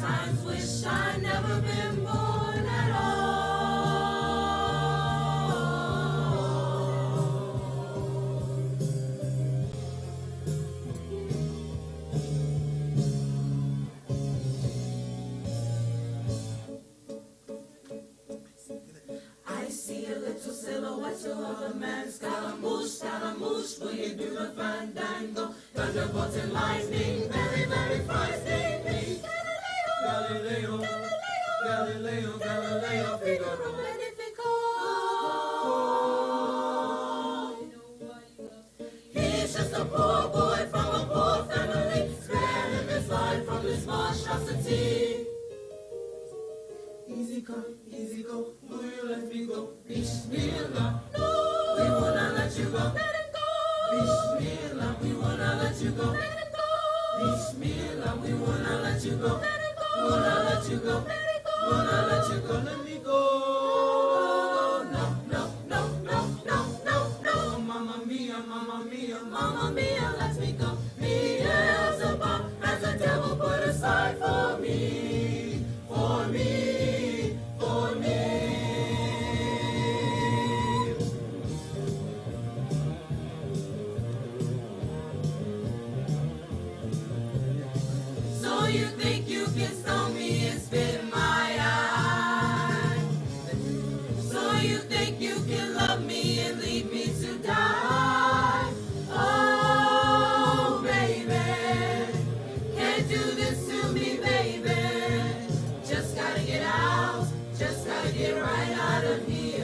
Sometimes wish I'd never been born at all. I see a little silhouette of a man, Scaramouche, will you do the fandango? Thunderbolts and lightning, very, very frightening me. Galileo, Galileo, Galileo, Figaro, Magnifico. He's just a poor boy from a poor family, sparing his life from this monstrosity. Easy come, will you let me go? Bismillah, no, we will not let you go. Let him go. Bismillah, we will not let you go. Let him go. Bismillah, we will not let you go. Let him go. We will not let you go. Let it go. We will not let you go. Let me go. No, no, no, no, no, no, no. Mamma mia, mamma mia, mamma mia, let me go. Beelzebub has the devil put aside for me, for me. So you think you can stone me and spit in my eye? So you think you can love me and leave me to die? Oh, baby, can't do this to me, baby. Just gotta get out, just gotta get right out of here.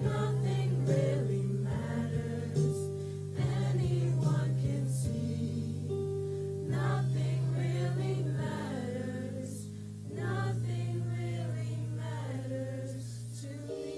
Nothing really matters, anyone can see. Nothing really matters, nothing really matters to me.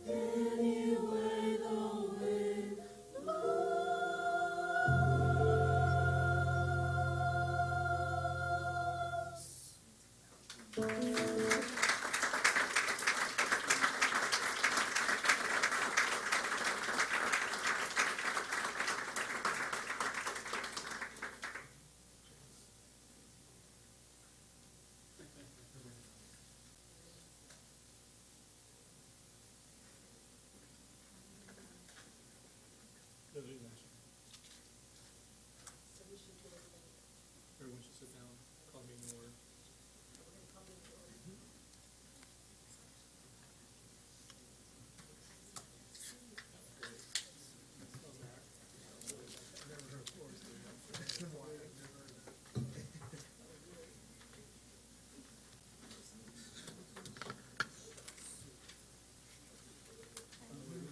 Anyway, the wind blows. Everyone should sit down, call me in order.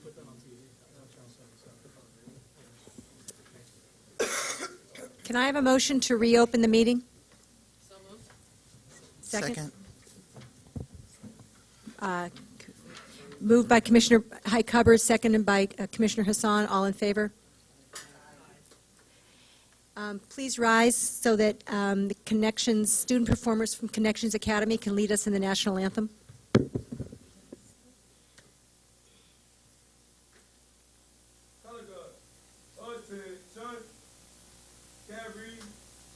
Put that on TV. Can I have a motion to reopen the meeting? So moved. Second. Moved by Commissioner Highcobber, seconded by Commissioner Hassan. All in favor? Please rise so that the Connections, student performers from Connections Academy can lead us in the national anthem. Color guard. Attention. Carry.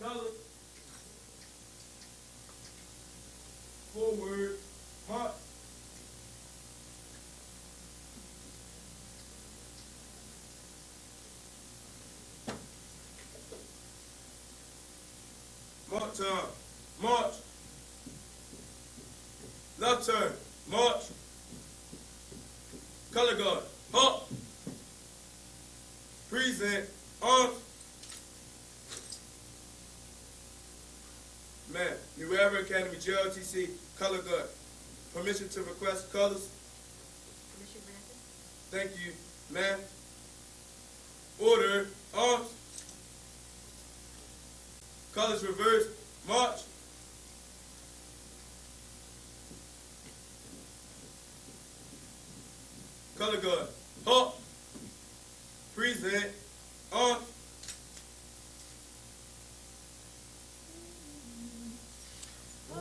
Color. Forward. March. March turn. March. Left turn. March. Color guard. Up. Present. Arms. Man, New Era Academy, JLTC, color guard. Permission to request colors. Permission granted. Thank you, ma'am. color guard. Up. Present. Off.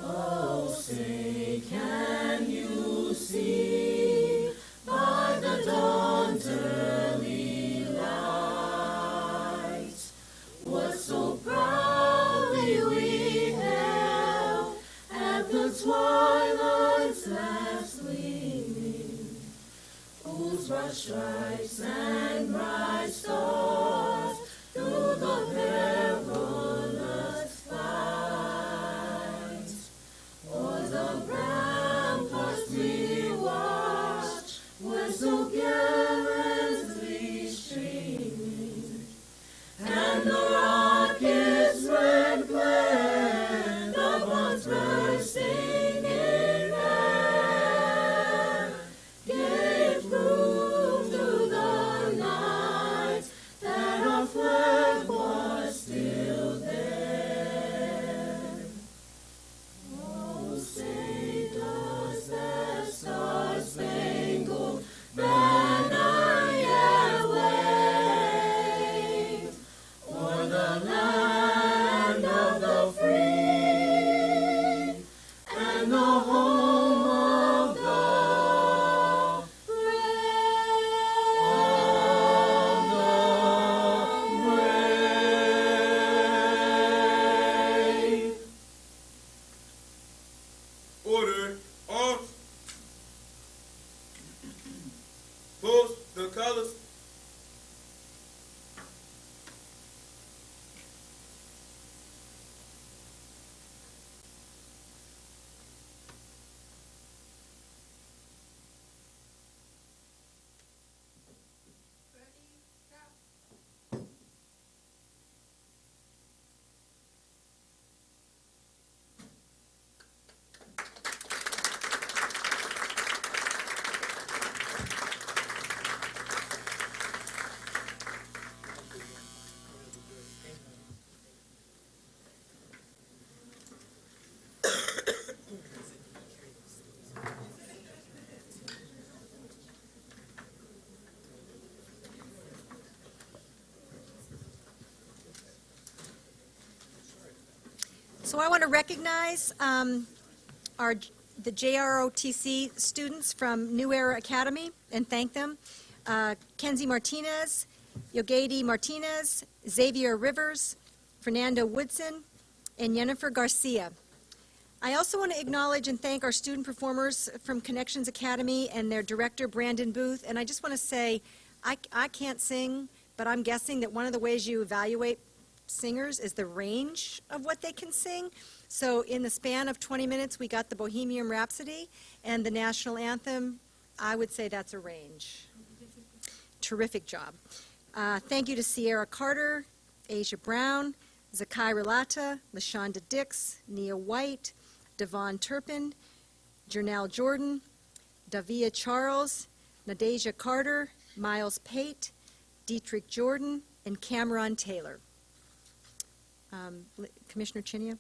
Oh, say, can you see by the dawn's early light what so proudly we hailed at the twilight's last gleaming, whose broad stripes and bright stars through the perilous fight o'er the ramparts we watched were so gallantly streaming, and the rockets' red glare, the bombs bursting in air, gave proof through the night that our flag was still there. Oh, say does that star-spangled banner yet wave o'er the land of the free and the home of the brave? Order. Off. Post the colors. So I want to recognize the JROTC students from New Era Academy and thank them. Kenzie Martinez, Yogedi Martinez, Xavier Rivers, Fernando Woodson, and Jennifer Garcia. I also want to acknowledge and thank our student performers from Connections Academy and their director, Brandon Booth. And I just want to say, I can't sing, but I'm guessing that one of the ways you evaluate singers is the range of what they can sing. So in the span of 20 minutes, we got the Bohemian Rhapsody and the national anthem. I would say that's a range. Terrific job. Thank you to Sierra Carter, Asia Brown, Zakai Relata, LaShonda Dix, Nia White, Devon Turpin, Jernell Jordan, Davia Charles, Nadeja Carter, Miles Pate, Dietrich Jordan, and Cameron Taylor. Commissioner Chinia?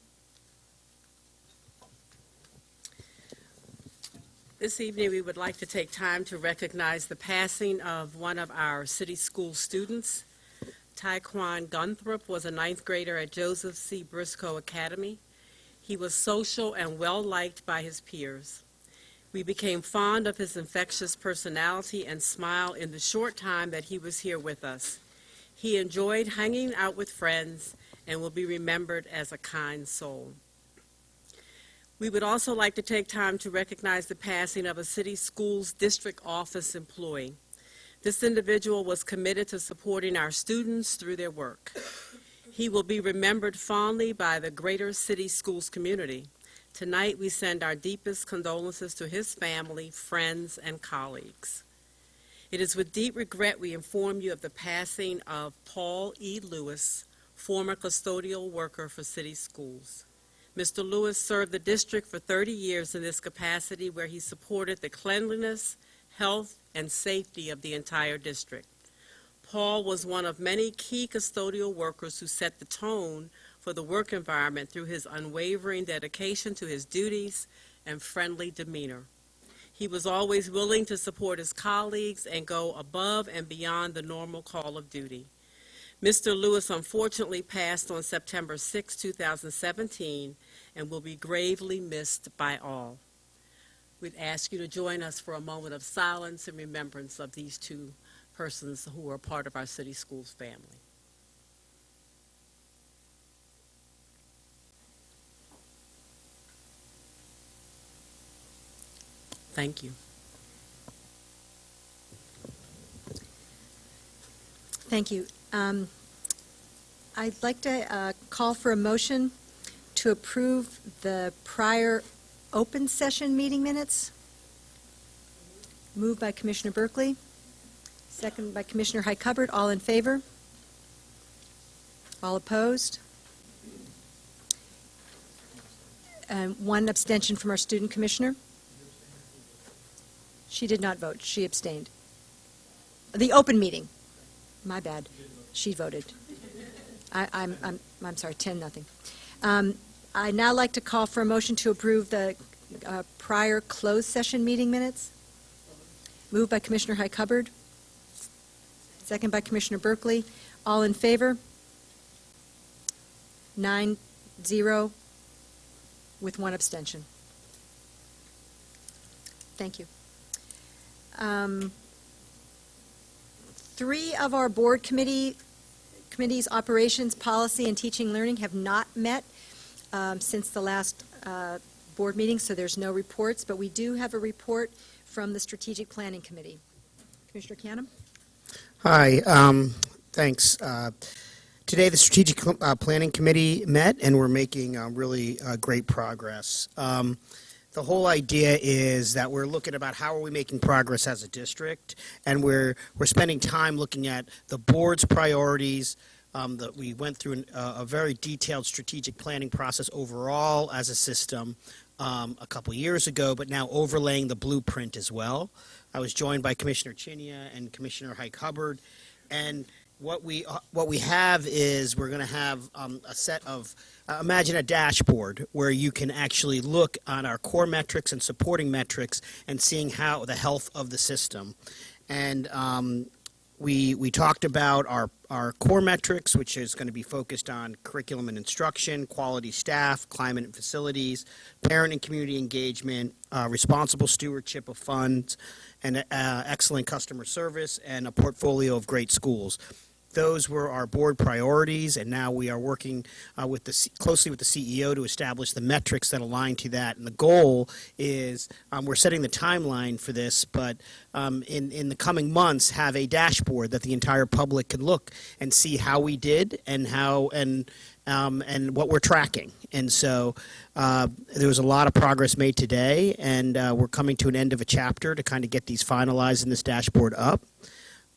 This evening, we would like to take time to recognize the passing of one of our city school students. Taekwon Gunthrop was a ninth grader at Joseph C. Briscoe Academy. He was social and well-liked by his peers. We became fond of his infectious personality and smile in the short time that he was here with us. He enjoyed hanging out with friends and will be remembered as a kind soul. We would also like to take time to recognize the passing of a city schools district office employee. This individual was committed to supporting our students through their work. He will be remembered fondly by the greater city schools community. Tonight, we send our deepest condolences to his family, friends, and colleagues. It is with deep regret we inform you of the passing of Paul E. Lewis, former custodial worker for city schools. Mr. Lewis served the district for 30 years in this capacity, where he supported the cleanliness, health, and safety of the entire district. Paul was one of many key custodial workers who set the tone for the work environment through his unwavering dedication to his duties and friendly demeanor. He was always willing to support his colleagues and go above and beyond the normal call of duty. Mr. Lewis unfortunately passed on September 6, 2017, and will be gravely missed by all. We'd ask you to join us for a moment of silence in remembrance of these two persons who are part of our city schools family. Thank you. Thank you. I'd like to call for a motion to approve the prior open session meeting minutes. Moved by Commissioner Berkeley, second by Commissioner Highcupboard. All in favor? All opposed? And one abstention from our student commissioner. She did not vote. She abstained. The open meeting. My bad. She voted. I'm sorry, 10-0. I'd now like to call for a motion to approve the prior closed session meeting minutes. Moved by Commissioner Highcupboard. Second by Commissioner Berkeley. All in favor? 9-0 with one abstention. Thank you. Three of our board committees, Operations, Policy, and Teaching Learning, have not met since the last board meeting, so there's no reports, but we do have a report from the Strategic Planning Committee. Commissioner Canham? Hi, thanks. Today, the Strategic Planning Committee met, and we're making really great progress. The whole idea is that we're looking about how are we making progress as a district, and we're spending time looking at the board's priorities. That we went through a very detailed strategic planning process overall as a system a couple years ago, but now overlaying the blueprint as well. I was joined by Commissioner Chinia and Commissioner Highcupboard, and what we have is we're going to have a set of imagine a dashboard where you can actually look on our core metrics and supporting metrics and seeing how the health of the system. And we talked about our core metrics, which is going to be focused on curriculum and instruction, quality staff, climate and facilities, parent and community engagement, responsible stewardship of funds, and excellent customer service, and a portfolio of great schools. Those were our board priorities, and now we are working closely with the CEO to establish the metrics that align to that. And the goal is we're setting the timeline for this, but in the coming months, have a dashboard that the entire public can look and see how we did and and what we're tracking. And so there was a lot of progress made today, and we're coming to an end of a chapter to kind of get these finalized and this dashboard up.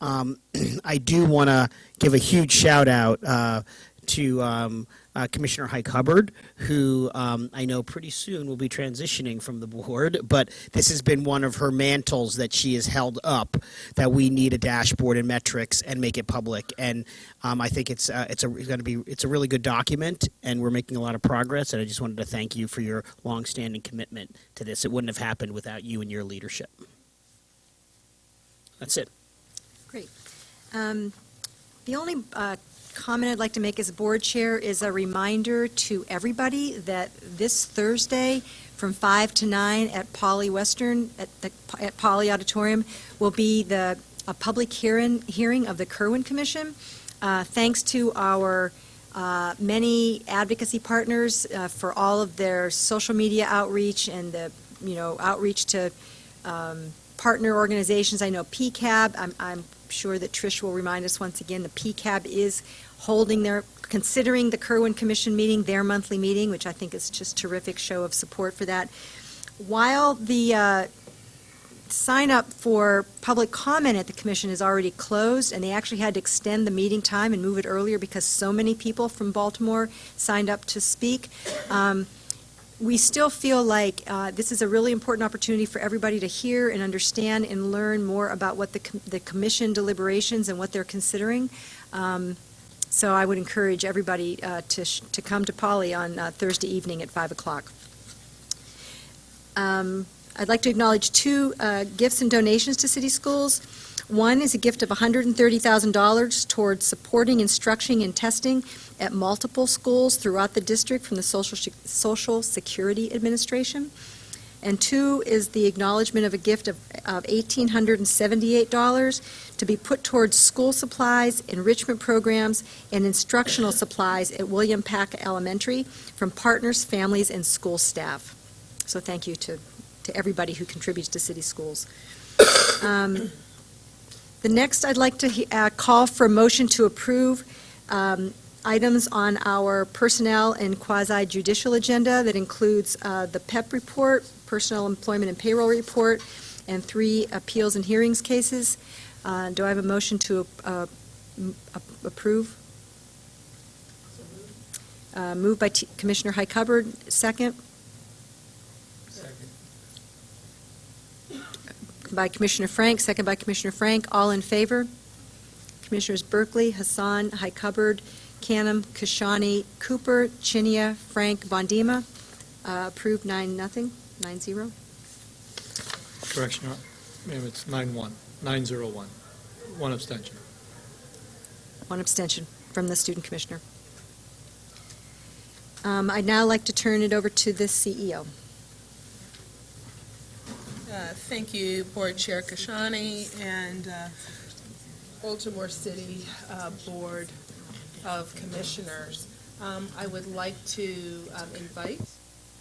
I do want to give a huge shout out to Commissioner Highcupboard, who I know pretty soon will be transitioning from the board, but this has been one of her mantles that she has held up, that we need a dashboard and metrics and make it public. And I think it's a really good document, and we're making a lot of progress. And I just wanted to thank you for your longstanding commitment to this. It wouldn't have happened without you and your leadership. That's it. Great. The only comment I'd like to make as a board chair is a reminder to everybody that this Thursday from 5 to 9 at Poly Western, at Poly Auditorium, will be a public hearing of the Kirwan Commission. Thanks to our many advocacy partners for all of their social media outreach and the outreach to partner organizations. I know PCAB, I'm sure that Trish will remind us once again, the PCAB is considering the Kirwan Commission meeting, their monthly meeting, which I think is just a terrific show of support for that. While the sign up for public comment at the commission is already closed, and they actually had to extend the meeting time and move it earlier because so many people from Baltimore signed up to speak, we still feel like this is a really important opportunity for everybody to hear and understand and learn more about what the commission deliberations and what they're considering. So I would encourage everybody to come to Poly on Thursday evening at 5 o'clock. I'd like to acknowledge two gifts and donations to city schools. One is a gift of $130,000 towards supporting instruction and testing at multiple schools throughout the district from the Social Security Administration. And two is the acknowledgement of a gift of $1,878 to be put towards school supplies, enrichment programs, and instructional supplies at William Pack Elementary from partners, families, and school staff. So thank you to everybody who contributes to city schools. The next, I'd like to call for a motion to approve items on our personnel and quasi-judicial agenda that includes the PEP report, personnel employment and payroll report, and 3 appeals and hearings cases. Do I have a motion to approve? Moved by Commissioner Highcupboard, second. By Commissioner Frank, second by Commissioner Frank. All in favor? Commissioners Berkeley, Hassan, Highcupboard, Canham, Kashani, Cooper, Chinia, Frank, Bondima. Approved 9-0. Correction, ma'am, it's 9-1, 901. One abstention. One abstention from the student commissioner. I'd now like to turn it over to the CEO. Thank you, Board Chair Kashani and Baltimore City Board of Commissioners. I would like to invite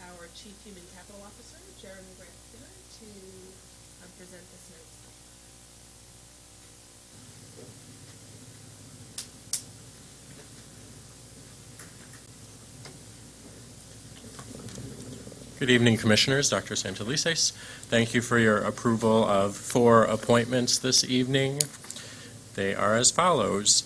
our Chief Human Capital Officer, Jeremy Grant Skinner, to present this note. Good evening, Commissioners. Dr. Santelises. Thank you for your approval of 4 appointments this evening. They are as follows.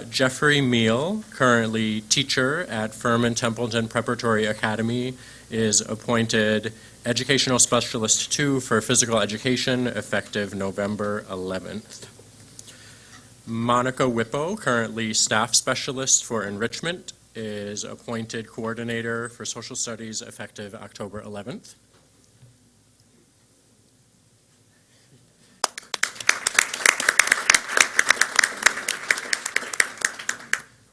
Jeffrey Meal, currently teacher at Furman Templeton Preparatory Academy, is appointed Educational Specialist 2 for Physical Education, effective November 11th. Monica Whippo, currently Staff Specialist for Enrichment, is appointed Coordinator for Social Studies, effective October 11th.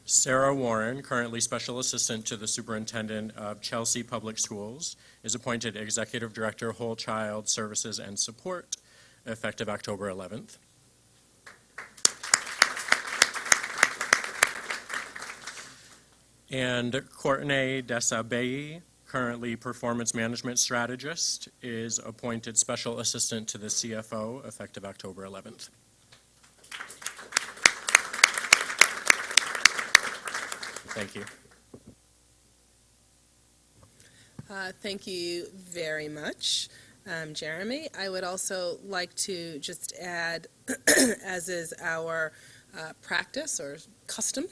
Sarah Warren, currently Special Assistant to the Superintendent of Chelsea Public Schools, is appointed Executive Director, Whole Child Services and Support, effective October 11th. And Courtney Desabeyi, currently Performance Management Strategist, is appointed Special Assistant to the CFO, effective October 11th. Thank you. Thank you very much, Jeremy. I would also like to just add, as is our practice or custom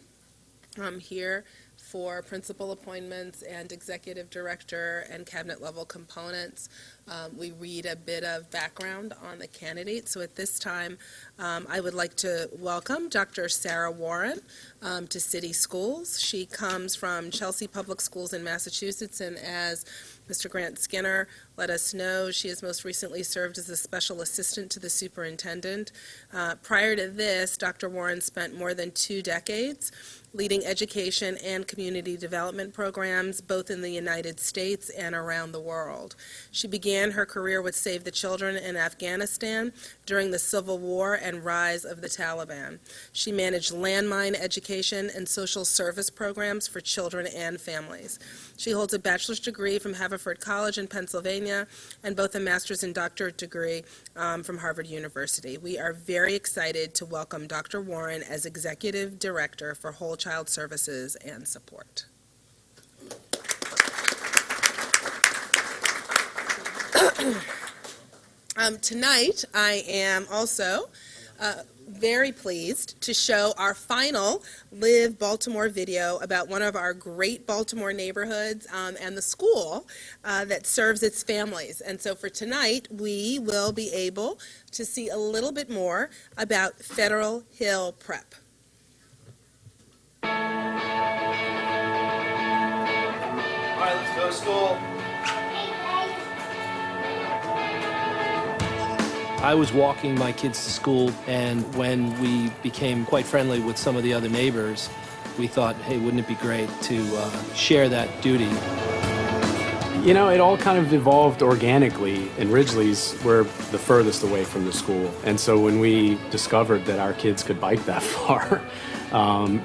here for principal appointments and executive director and cabinet level components, we read a bit of background on the candidate. So at this time, I would like to welcome Dr. Sarah Warren to City Schools. She comes from Chelsea Public Schools in Massachusetts, and as Mr. Grant Skinner let us know, she has most recently served as a special assistant to the superintendent. Prior to this, Dr. Warren spent more than 2 decades leading education and community development programs both in the United States and around the world. She began her career with Save the Children in Afghanistan during the Civil War and rise of the Taliban. She managed landmine education and social service programs for children and families. She holds a bachelor's degree from Haverford College in Pennsylvania and both a master's and doctorate degree from Harvard University. We are very excited to welcome Dr. Warren as Executive Director for Whole Child Services and Support. Tonight, I am also very pleased to show our final Live Baltimore video about one of our great Baltimore neighborhoods and the school that serves its families. And so for tonight, we will be able to see a little bit more about Federal Hill Prep. All right, let's go to school. I was walking my kids to school, and when we became quite friendly with some of the other neighbors, we thought, hey, wouldn't it be great to share that duty? You know, it all kind of evolved organically, and Ridgely's were the furthest away from the school. And so when we discovered that our kids could bike that far,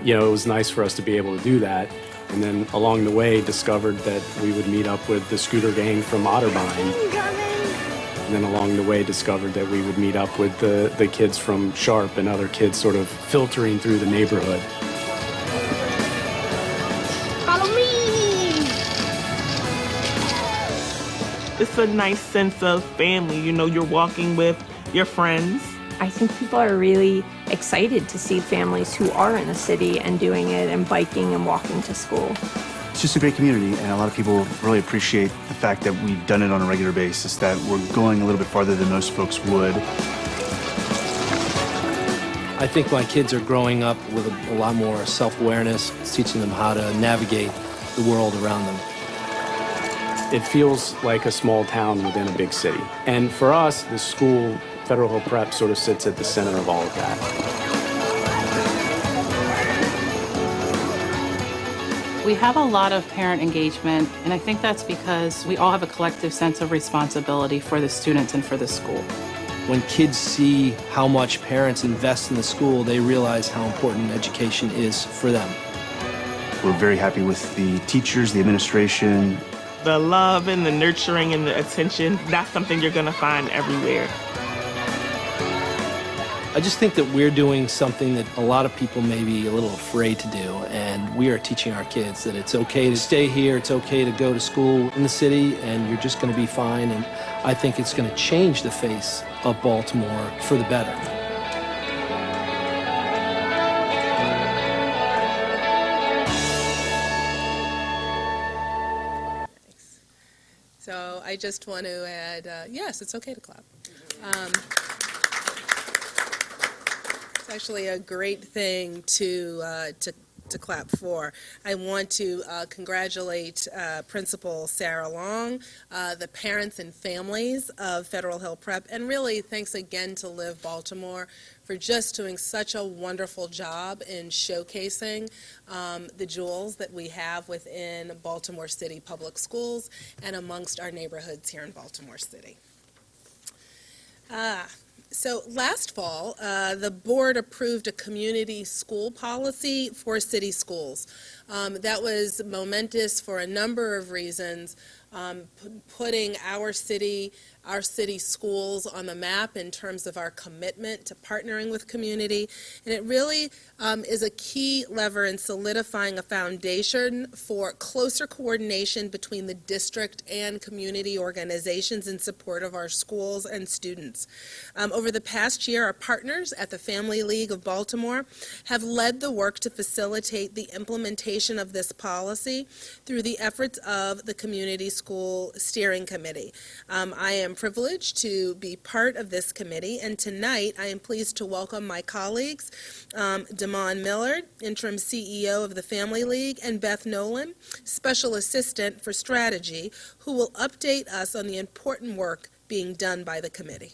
you know, it was nice for us to be able to do that. And then along the way, discovered that we would meet up with the scooter gang from Otterbein. And then along the way, discovered that we would meet up with the kids from Sharp and other kids sort of filtering through the neighborhood. It's a nice sense of family. You know, you're walking with your friends. I think people are really excited to see families who are in the city and doing it and biking and walking to school. It's just a great community, and a lot of people really appreciate the fact that we've done it on a regular basis, that we're going a little bit farther than most folks would. I think my kids are growing up with a lot more self-awareness. It's teaching them how to navigate the world around them. It feels like a small town within a big city. And for us, the school, Federal Hill Prep, sort of sits at the center of all of that. We have a lot of parent engagement, and I think that's because we all have a collective sense of responsibility for the students and for the school. When kids see how much parents invest in the school, they realize how important education is for them. We're very happy with the teachers, the administration. The love and the nurturing and the attention, that's something you're going to find everywhere. I just think that we're doing something that a lot of people may be a little afraid to do, and we are teaching our kids that it's okay to stay here, it's okay to go to school in the city, and you're just going to be fine. And I think it's going to change the face of Baltimore for the better. So I just want to add, yes, it's okay to clap. It's actually a great thing to clap for. I want to congratulate Principal Sarah Long, the parents and families of Federal Hill Prep, and really thanks again to Live Baltimore for just doing such a wonderful job in showcasing the jewels that we have within Baltimore City Public Schools and amongst our neighborhoods here in Baltimore City. So last fall, the board approved a community school policy for city schools. That was momentous for a number of reasons, putting our city schools on the map in terms of our commitment to partnering with community. And it really is a key lever in solidifying a foundation for closer coordination between the district and community organizations in support of our schools and students. Over the past year, our partners at the Family League of Baltimore have led the work to facilitate the implementation of this policy through the efforts of the Community School Steering Committee. I am privileged to be part of this committee, and tonight I am pleased to welcome my colleagues, Damon Millard, Interim CEO of the Family League, and Beth Nolan, Special Assistant for Strategy, who will update us on the important work being done by the committee.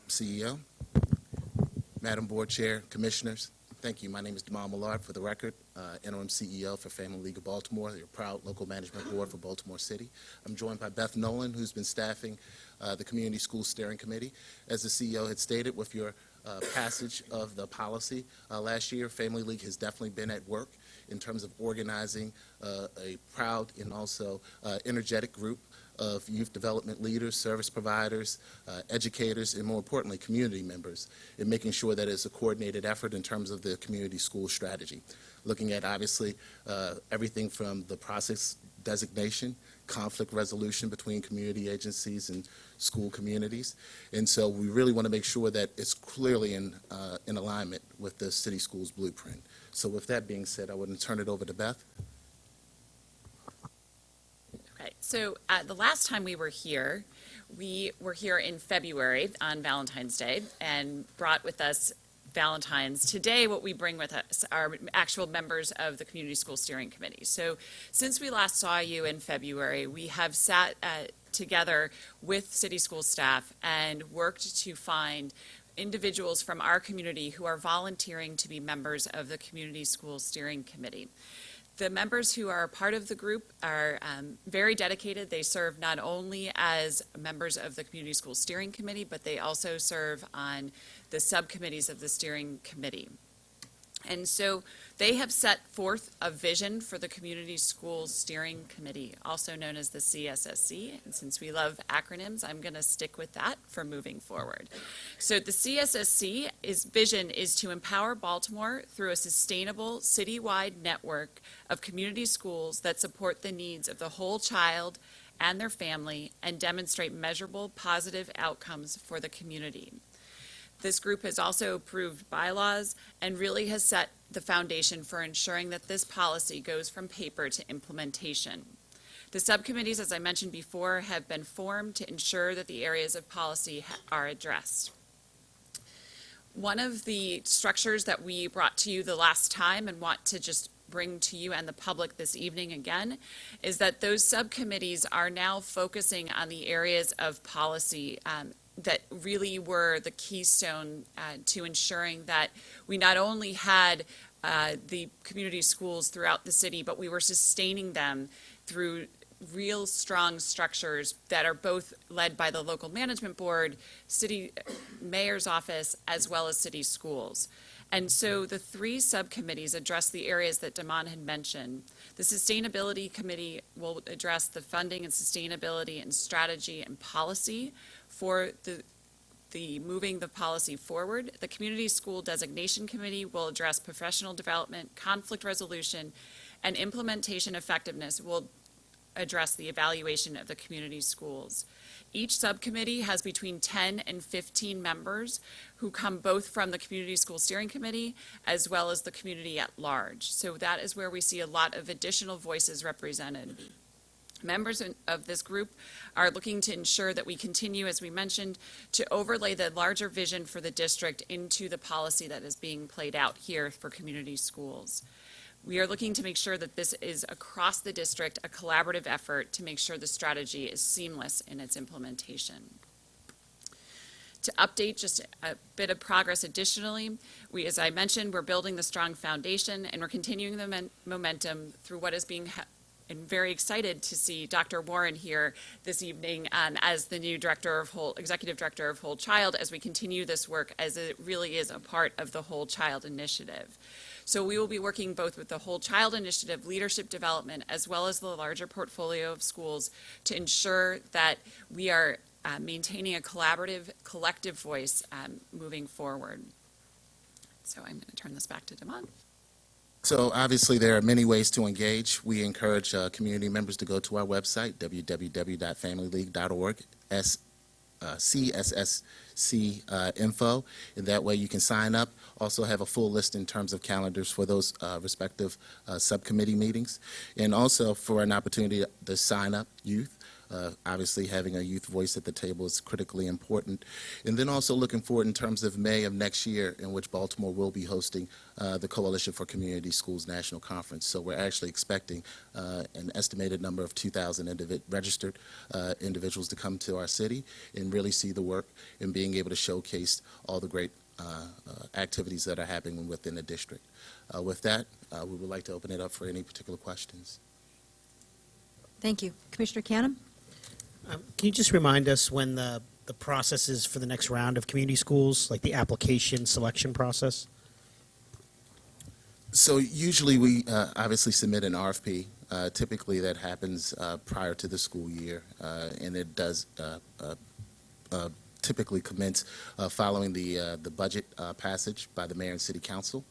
CEO, Madam Board Chair, Commissioners, thank you. My name is Damon Millard, for the record, Interim CEO for Family League of Baltimore, your proud local management board for Baltimore City. I'm joined by Beth Nolan, who's been staffing the Community School Steering Committee. As the CEO had stated, with your passage of the policy last year, Family League has definitely been at work in terms of organizing a proud and also energetic group of youth development leaders, service providers, educators, and more importantly, community members, in making sure that it's a coordinated effort in terms of the community school strategy. Looking at, obviously, everything from the process designation, conflict resolution between community agencies and school communities. And so we really want to make sure that it's clearly in alignment with the city schools blueprint. So with that being said, I want to turn it over to Beth. Okay, so the last time we were here, We were here in February on Valentine's Day and brought with us Valentine's. Today, what we bring with us are actual members of the Community School Steering Committee. So since we last saw you in February, we have sat together with city school staff and worked to find individuals from our community who are volunteering to be members of the Community School Steering Committee. The members who are part of the group are very dedicated. They serve not only as members of the Community School Steering Committee, but they also serve on the subcommittees of the steering committee. And so they have set forth a vision for the Community Schools Steering Committee, also known as the CSSC. And since we love acronyms, I'm going to stick with that for moving forward. So the CSSC's vision is to empower Baltimore through a sustainable citywide network of community schools that support the needs of the whole child and their family and demonstrate measurable positive outcomes for the community. This group has also approved bylaws and really has set the foundation for ensuring that this policy goes from paper to implementation. The subcommittees, as I mentioned before, have been formed to ensure that the areas of policy are addressed. One of the structures that we brought to you the last time and want to just bring to you and the public this evening again is that those subcommittees are now focusing on the areas of policy that really were the keystone to ensuring that we not only had the community schools throughout the city, but we were sustaining them through real strong structures that are both led by the local management board, city mayor's office, as well as city schools. And so the three subcommittees address the areas that Damon had mentioned. The Sustainability Committee will address the funding and sustainability and strategy and policy for the moving the policy forward. The Community School Designation Committee will address professional development, conflict resolution, and implementation effectiveness will address the evaluation of the community schools. Each subcommittee has between 10 and 15 members who come both from the Community School Steering Committee as well as the community at large. So that is where we see a lot of additional voices represented. Members of this group are looking to ensure that we continue, as we mentioned, to overlay the larger vision for the district into the policy that is being played out here for community schools. We are looking to make sure that this is across the district, a collaborative effort to make sure the strategy is seamless in its implementation. To update just a bit of progress additionally, as I mentioned, we're building the strong foundation and we're continuing the momentum through what is being and very excited to see Dr. Warren here this evening as the new Executive Director of Whole Child as we continue this work as it really is a part of the Whole Child Initiative. So we will be working both with the Whole Child Initiative leadership development as well as the larger portfolio of schools to ensure that we are maintaining a collaborative, collective voice moving forward. So I'm going to turn this back to Damon. So obviously there are many ways to engage. We encourage community members to go to our website, www.familyleague.org, CSSC info, and that way you can sign up. Also have a full list in terms of calendars for those respective subcommittee meetings, and also for an opportunity to sign up youth. Obviously, having a youth voice at the table is critically important. And then also looking forward in terms of May of next year, in which Baltimore will be hosting the Coalition for Community Schools National Conference. So we're actually expecting an estimated number of 2,000 registered individuals to come to our city and really see the work and being able to showcase all the great activities that are happening within the district. With that, we would like to open it up for any particular questions. Thank you. Commissioner Canham? Can you just remind us when the process is for the next round of community schools, like the application selection process? So usually we obviously submit an RFP. Typically that happens prior to the school year, and it does typically commence following the budget passage by the mayor and city council.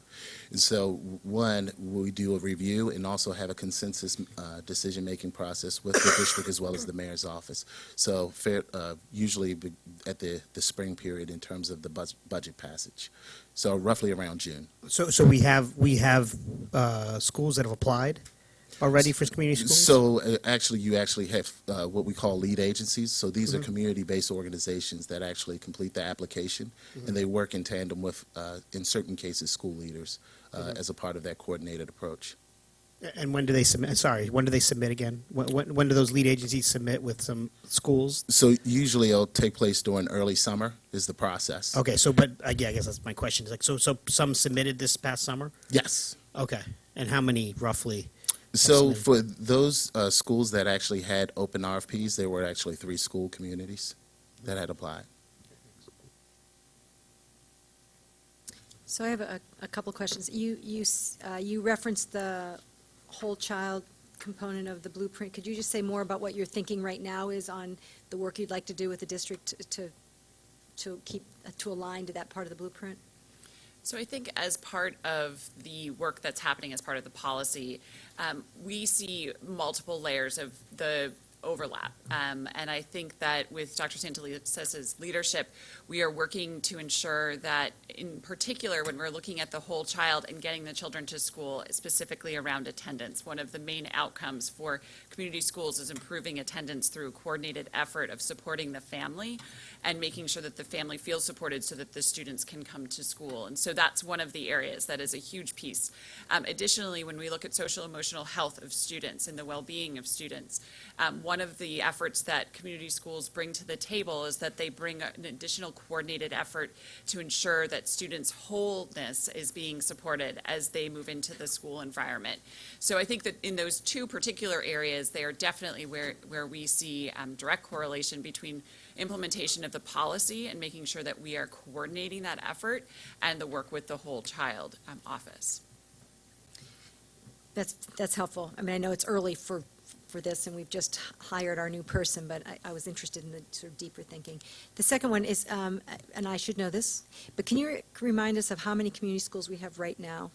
And so, one, we do a review and also have a consensus decision-making process with the district as well as the mayor's office. So, usually at the spring period in terms of the budget passage. So, roughly around June. So we have schools that have applied. already for community schools? So actually, you actually have what we call lead agencies. So these are community-based organizations that actually complete the application, and they work in tandem with, in certain cases, school leaders as a part of that coordinated approach. And when do they submit? Sorry, when do they submit again? When do those lead agencies submit with some schools? So usually it'll take place during early summer is the process. Okay, so but yeah, I guess that's my question. Is like so some submitted this past summer? Yes. Okay, and how many roughly? So for those schools that actually had open RFPs, there were actually 3 school communities that had applied. So I have a couple questions. You referenced the whole child component of the blueprint. Could you just say more about what you're thinking right now is on the work you'd like to do with the district to align to that part of the blueprint? So I think as part of the work that's happening as part of the policy, we see multiple layers of the overlap. And I think that with Dr. Santelisa's leadership, we are working to ensure that, in particular, when we're looking at the whole child and getting the children to school, specifically around attendance, one of the main outcomes for community schools is improving attendance through a coordinated effort of supporting the family and making sure that the family feels supported so that the students can come to school. And so that's one of the areas that is a huge piece. Additionally, when we look at social emotional health of students and the well-being of students, one of the efforts that community schools bring to the table is that they bring an additional coordinated effort to ensure that students' wholeness is being supported as they move into the school environment. So I think that in those 2 particular areas, they are definitely where we see direct correlation between implementation of the policy and making sure that we are coordinating that effort and the work with the whole child office. That's helpful. I mean, I know it's early for this, and we've just hired our new person, but I was interested in the sort of deeper thinking. The second one is, and I should know this, but can you remind us of how many community schools we have right now?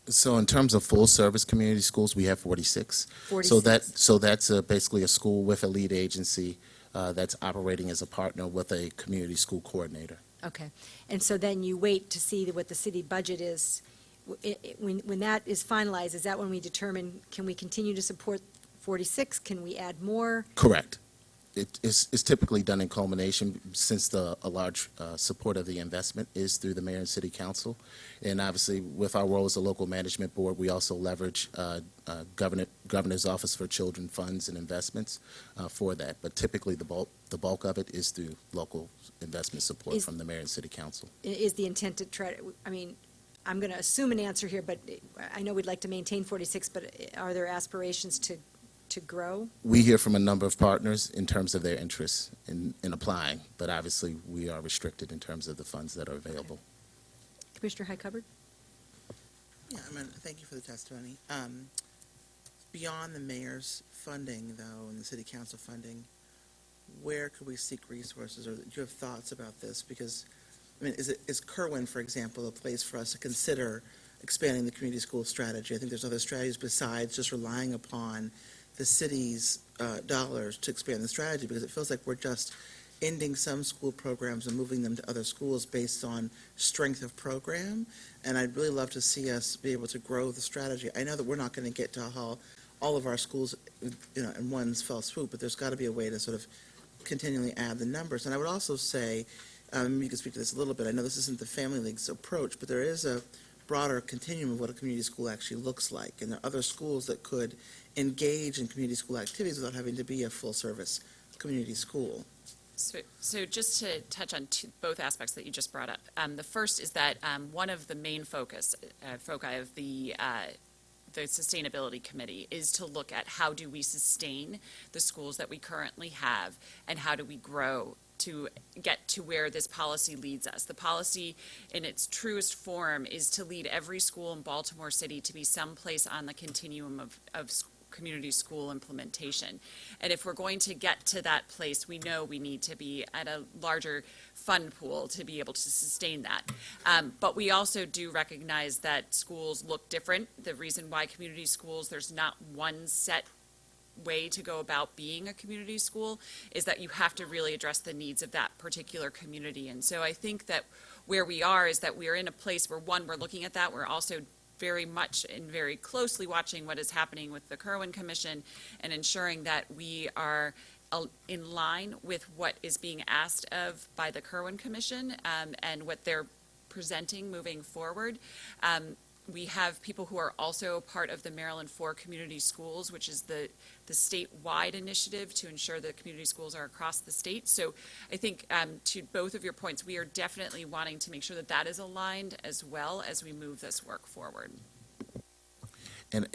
So in terms of full-service community schools, we have 46. 46. So that's basically a school with a lead agency that's operating as a partner with a community school coordinator. Okay. And so then you wait to see what the city budget is. When that is finalized, is that when we determine, can we continue to support 46? Can we add more? Correct. It's typically done in culmination since a large support of the investment is through the mayor and city council. And obviously, with our role as a local management board, we also leverage Governor's Office for Children funds and investments for that. But typically, the bulk of it is through local investment support from the mayor and city council. Is the intent to try to, I mean, I'm going to assume an answer here, but I know we'd like to maintain 46, but are there aspirations to grow? We hear from a number of partners in terms of their interest in applying, but obviously we are restricted in terms of the funds that are available. Okay. Commissioner Highcovered? Yeah, thank you for the testimony. Beyond the mayor's funding, though, and the city council funding, where could we seek resources, or do you have thoughts about this? Because, is Kerwin, for example, a place for us to consider expanding the community school strategy? I think there's other strategies besides just relying upon the city's dollars to expand the strategy, because it feels like we're just ending some school programs and moving them to other schools based on strength of program. And I'd really love to see us be able to grow the strategy. I know that we're not going to get to all of our schools, in one fell swoop, but there's got to be a way to sort of continually add the numbers. And I would also say, you can speak to this a little bit. I know this isn't the Family League's approach, but there is a broader continuum of what a community school actually looks like. And there are other schools that could engage in community school activities without having to be a full-service community school. So just to touch on both aspects that you just brought up. The first is that one of the main foci of the Sustainability Committee is to look at how do we sustain the schools that we currently have and how do we grow to get to where this policy leads us. The policy in its truest form is to lead every school in Baltimore City to be someplace on the continuum of community school implementation. And if we're going to get to that place, we know we need to be at a larger fund pool to be able to sustain that. But we also do recognize that schools look different. The reason why community schools, there's not one set way to go about being a community school is that you have to really address the needs of that particular community. And so I think that where we are is that we're in a place where, one, we're looking at that. We're also very much and very closely watching what is happening with the Kirwan Commission and ensuring that we are in line with what is being asked of by the Kirwan Commission and what they're presenting moving forward. We have people who are also part of the Maryland 4 Community Schools, which is the statewide initiative to ensure that community schools are across the state. So I think to both of your points, we are definitely wanting to make sure that that is aligned as well as we move this work forward. And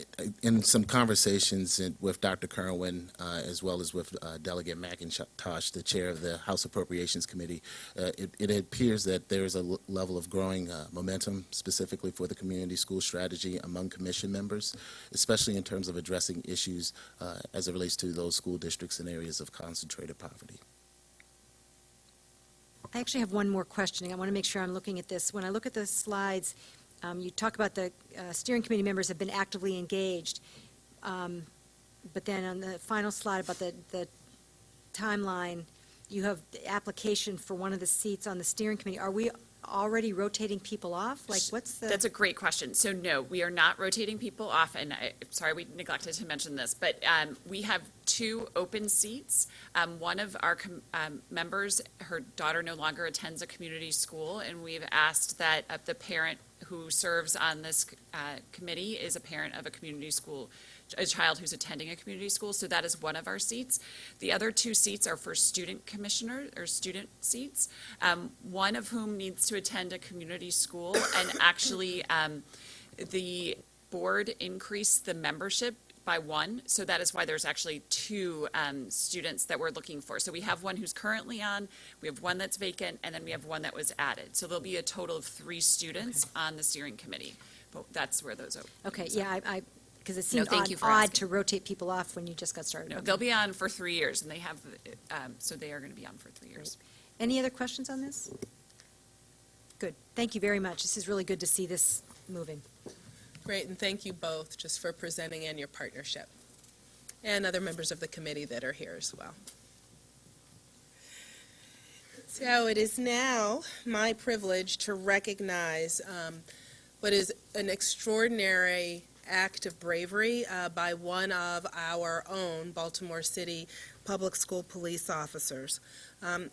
in some conversations with Dr. Kirwan, as well as with Delegate McIntosh, the chair of the House Appropriations Committee, it appears that there is a level of growing momentum specifically for the community school strategy among commission members, especially in terms of addressing issues as it relates to those school districts in areas of concentrated poverty. I actually have one more question. I want to make sure I'm looking at this. When I look at the slides, you talk about the steering committee members have been actively engaged, but then on the final slide about the timeline, you have the application for one of the seats on the steering committee. Are we already rotating people off? Like, what's the... That's a great question. So no, we are not rotating people off, and sorry we neglected to mention this, but we have 2 open seats. One of our members, her daughter no longer attends a community school, and we've asked that the parent who serves on this committee is a parent of a community school, a child who's attending a community school, so that is one of our seats. The other 2 seats are for student commissioner or student seats, one of whom needs to attend a community school, and actually the board increased the membership by 1, so that is why there's actually 2 students that we're looking for. So we have one who's currently on, we have one that's vacant, and then we have one that was added. So there'll be a total of 3 students on the steering committee, but that's where those open. Okay, so. yeah, because it seemed thank you for odd asking. to rotate people off when you just got started. No, Okay. they'll be on for 3 years, and they have, so they are going to be on for 3 years. Any other questions on this? Good. Thank you very much. This is really good to see this moving. Great, and thank you both just for presenting and your partnership, and other members of the committee that are here as well. So it is now my privilege to recognize what is an extraordinary act of bravery by one of our own Baltimore City Public School police officers.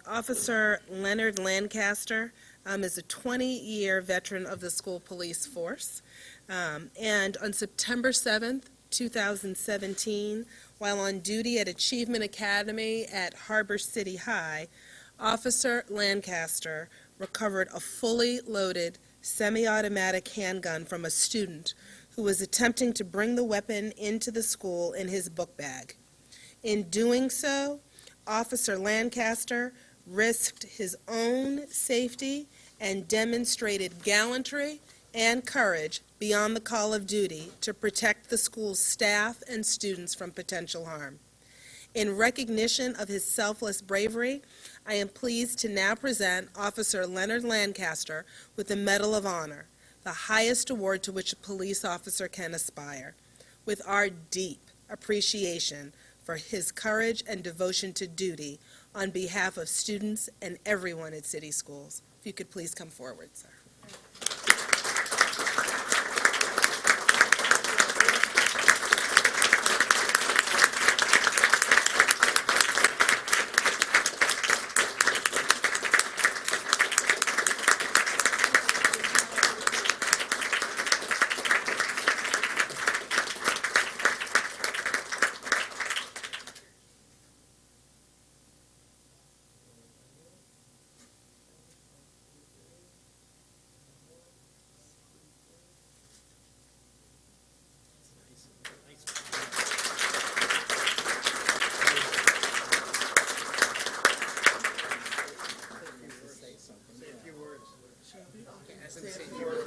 Officer Leonard Lancaster is a 20-year veteran of the school police force. And on September 7th, 2017, while on duty at Achievement Academy at Harbor City High, Officer Lancaster recovered a fully loaded semi-automatic handgun from a student who was attempting to bring the weapon into the school in his book bag. In doing so, Officer Lancaster risked his own safety and demonstrated gallantry and courage beyond the call of duty to protect the school's staff and students from potential harm. In recognition of his selfless bravery, I am pleased to now present Officer Leonard Lancaster with the Medal of Honor, the highest award to which a police officer can aspire, with our deep appreciation for his courage and devotion to duty on behalf of students and everyone at City Schools. If you could please come forward, sir.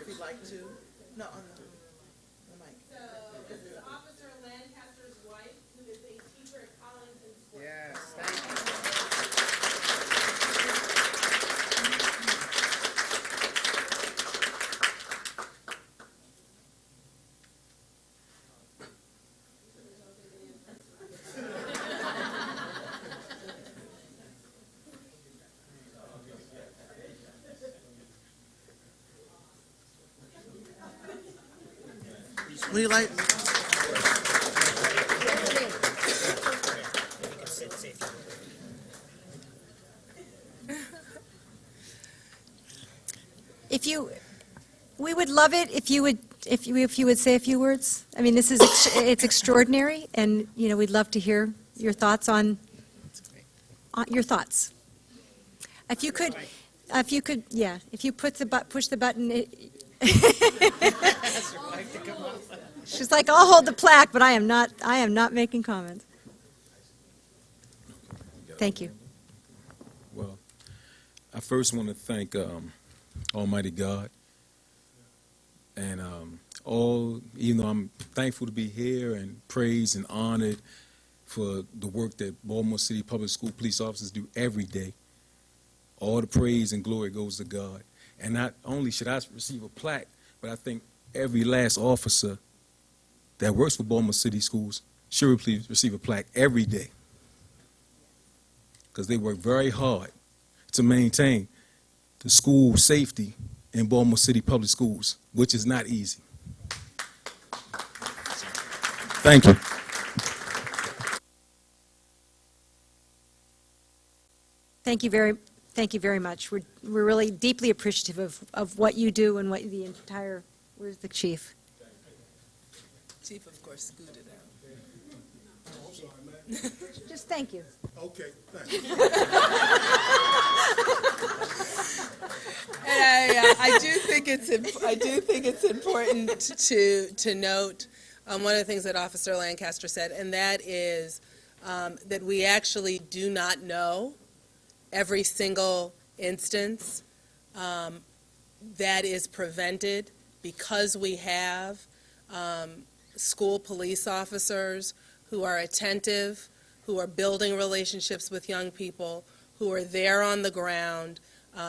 If you'd like to. No, on the mic. So, this is Officer Lancaster's wife, who is a teacher at Collington School. Yes, thank Would you like? We would love it if you would say a few words. I mean, this is it's extraordinary, and we'd love to hear your thoughts on your thoughts. If you could, if you push the button. She's like, I'll hold the plaque, but I am not making comments. Thank you. Well, I first want to thank Almighty God, and even though I'm thankful to be here and praised and honored for the work that Baltimore City Public School police officers do every day, all the praise and glory goes to God. And not only should I receive a plaque, but I think every last officer that works for Baltimore City Schools should please receive a plaque every day, because they work very hard to maintain the school safety in Baltimore City Public Schools, which is not easy. Thank you. Thank you very much. We're really deeply appreciative of what you do and what the entire. Where's the chief? Chief, of course, scooted out. Just thank you. Okay, thank you. And I do think it's important to note one of the things that Officer Lancaster said, and that is that we actually do not know every single instance that is prevented because we have school police officers who are attentive, who are building relationships with young people, who are there on the ground,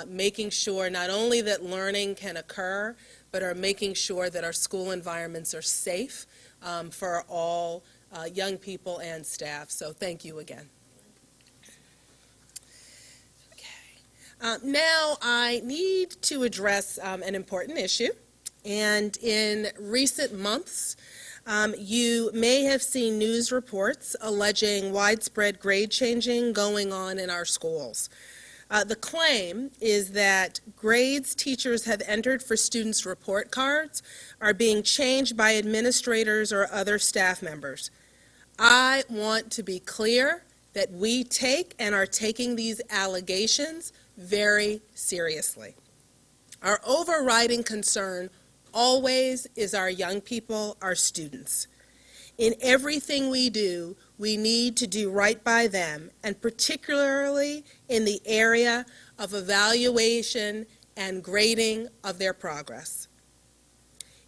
making sure not only that learning can occur, but are making sure that our school environments are safe for all young people and staff. So thank you again. Now I need to address an important issue, and in recent months, you may have seen news reports alleging widespread grade changing going on in our schools. The claim is that grades teachers have entered for students' report cards are being changed by administrators or other staff members. I want to be clear that we take and are taking these allegations very seriously. Our overriding concern always is our young people, our students. In everything we do, we need to do right by them, and particularly in the area of evaluation and grading of their progress.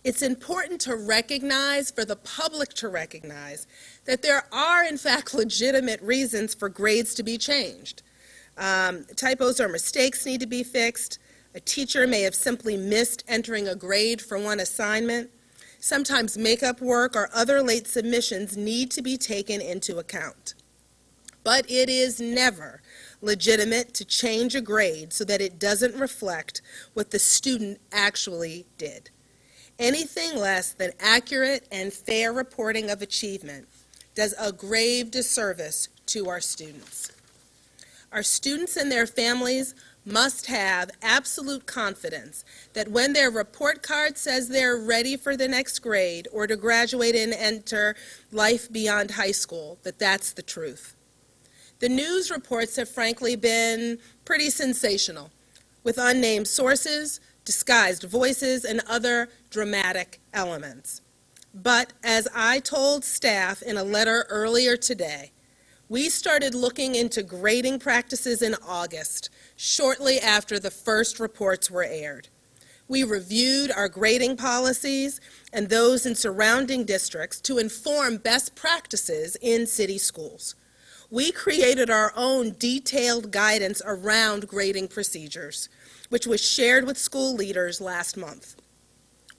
It's important to recognize, for the public to recognize, that there are in fact legitimate reasons for grades to be changed. Typos or mistakes need to be fixed. A teacher may have simply missed entering a grade for one assignment. Sometimes makeup work or other late submissions need to be taken into account. But it is never legitimate to change a grade so that it doesn't reflect what the student actually did. Anything less than accurate and fair reporting of achievement does a grave disservice to our students. Our students and their families must have absolute confidence that when their report card says they're ready for the next grade or to graduate and enter life beyond high school, that that's the truth. The news reports have frankly been pretty sensational, with unnamed sources, disguised voices, and other dramatic elements. But as I told staff in a letter earlier today, we started looking into grading practices in August, shortly after the first reports were aired. We reviewed our grading policies and those in surrounding districts to inform best practices in city schools. We created our own detailed guidance around grading procedures, which was shared with school leaders last month.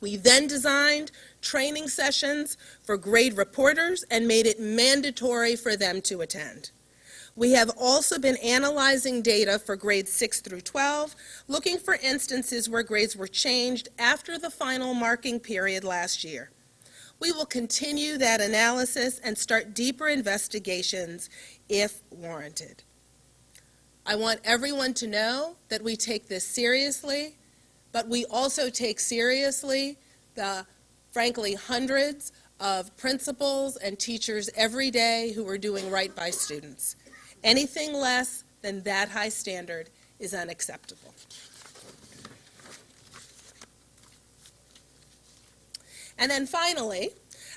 We then designed training sessions for grade reporters and made it mandatory for them to attend. We have also been analyzing data for grades 6 through 12, looking for instances where grades were changed after the final marking period last year. we will continue that analysis and start deeper investigations if warranted. I want everyone to know that we take this seriously, but we also take seriously the, frankly, hundreds of principals and teachers every day who are doing right by students. Anything less than that high standard is unacceptable. And then finally,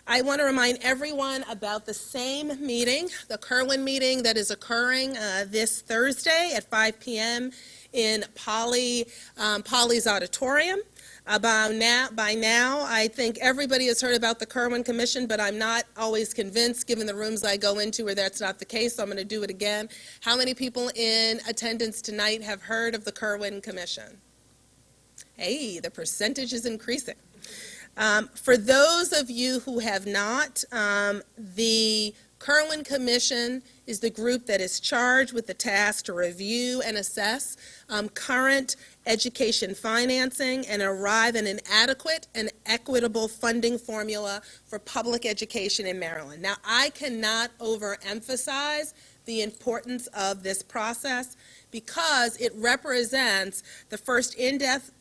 I want to remind everyone about the same meeting, the Kerwin meeting that is occurring this Thursday at 5 p.m. in Polly's auditorium. By now, I think everybody has heard about the Kerwin Commission, but I'm not always convinced, given the rooms I go into where that's not the case, so I'm going to do it again. How many people in attendance tonight have heard of the Kerwin Commission? Hey, the percentage is increasing. For those of you who have not, the Kerwin Commission is the group that is charged with the task to review and assess current education financing and arrive at an adequate and equitable funding formula for public education in Maryland. Now, I cannot overemphasize the importance of this process because it represents the first in-depth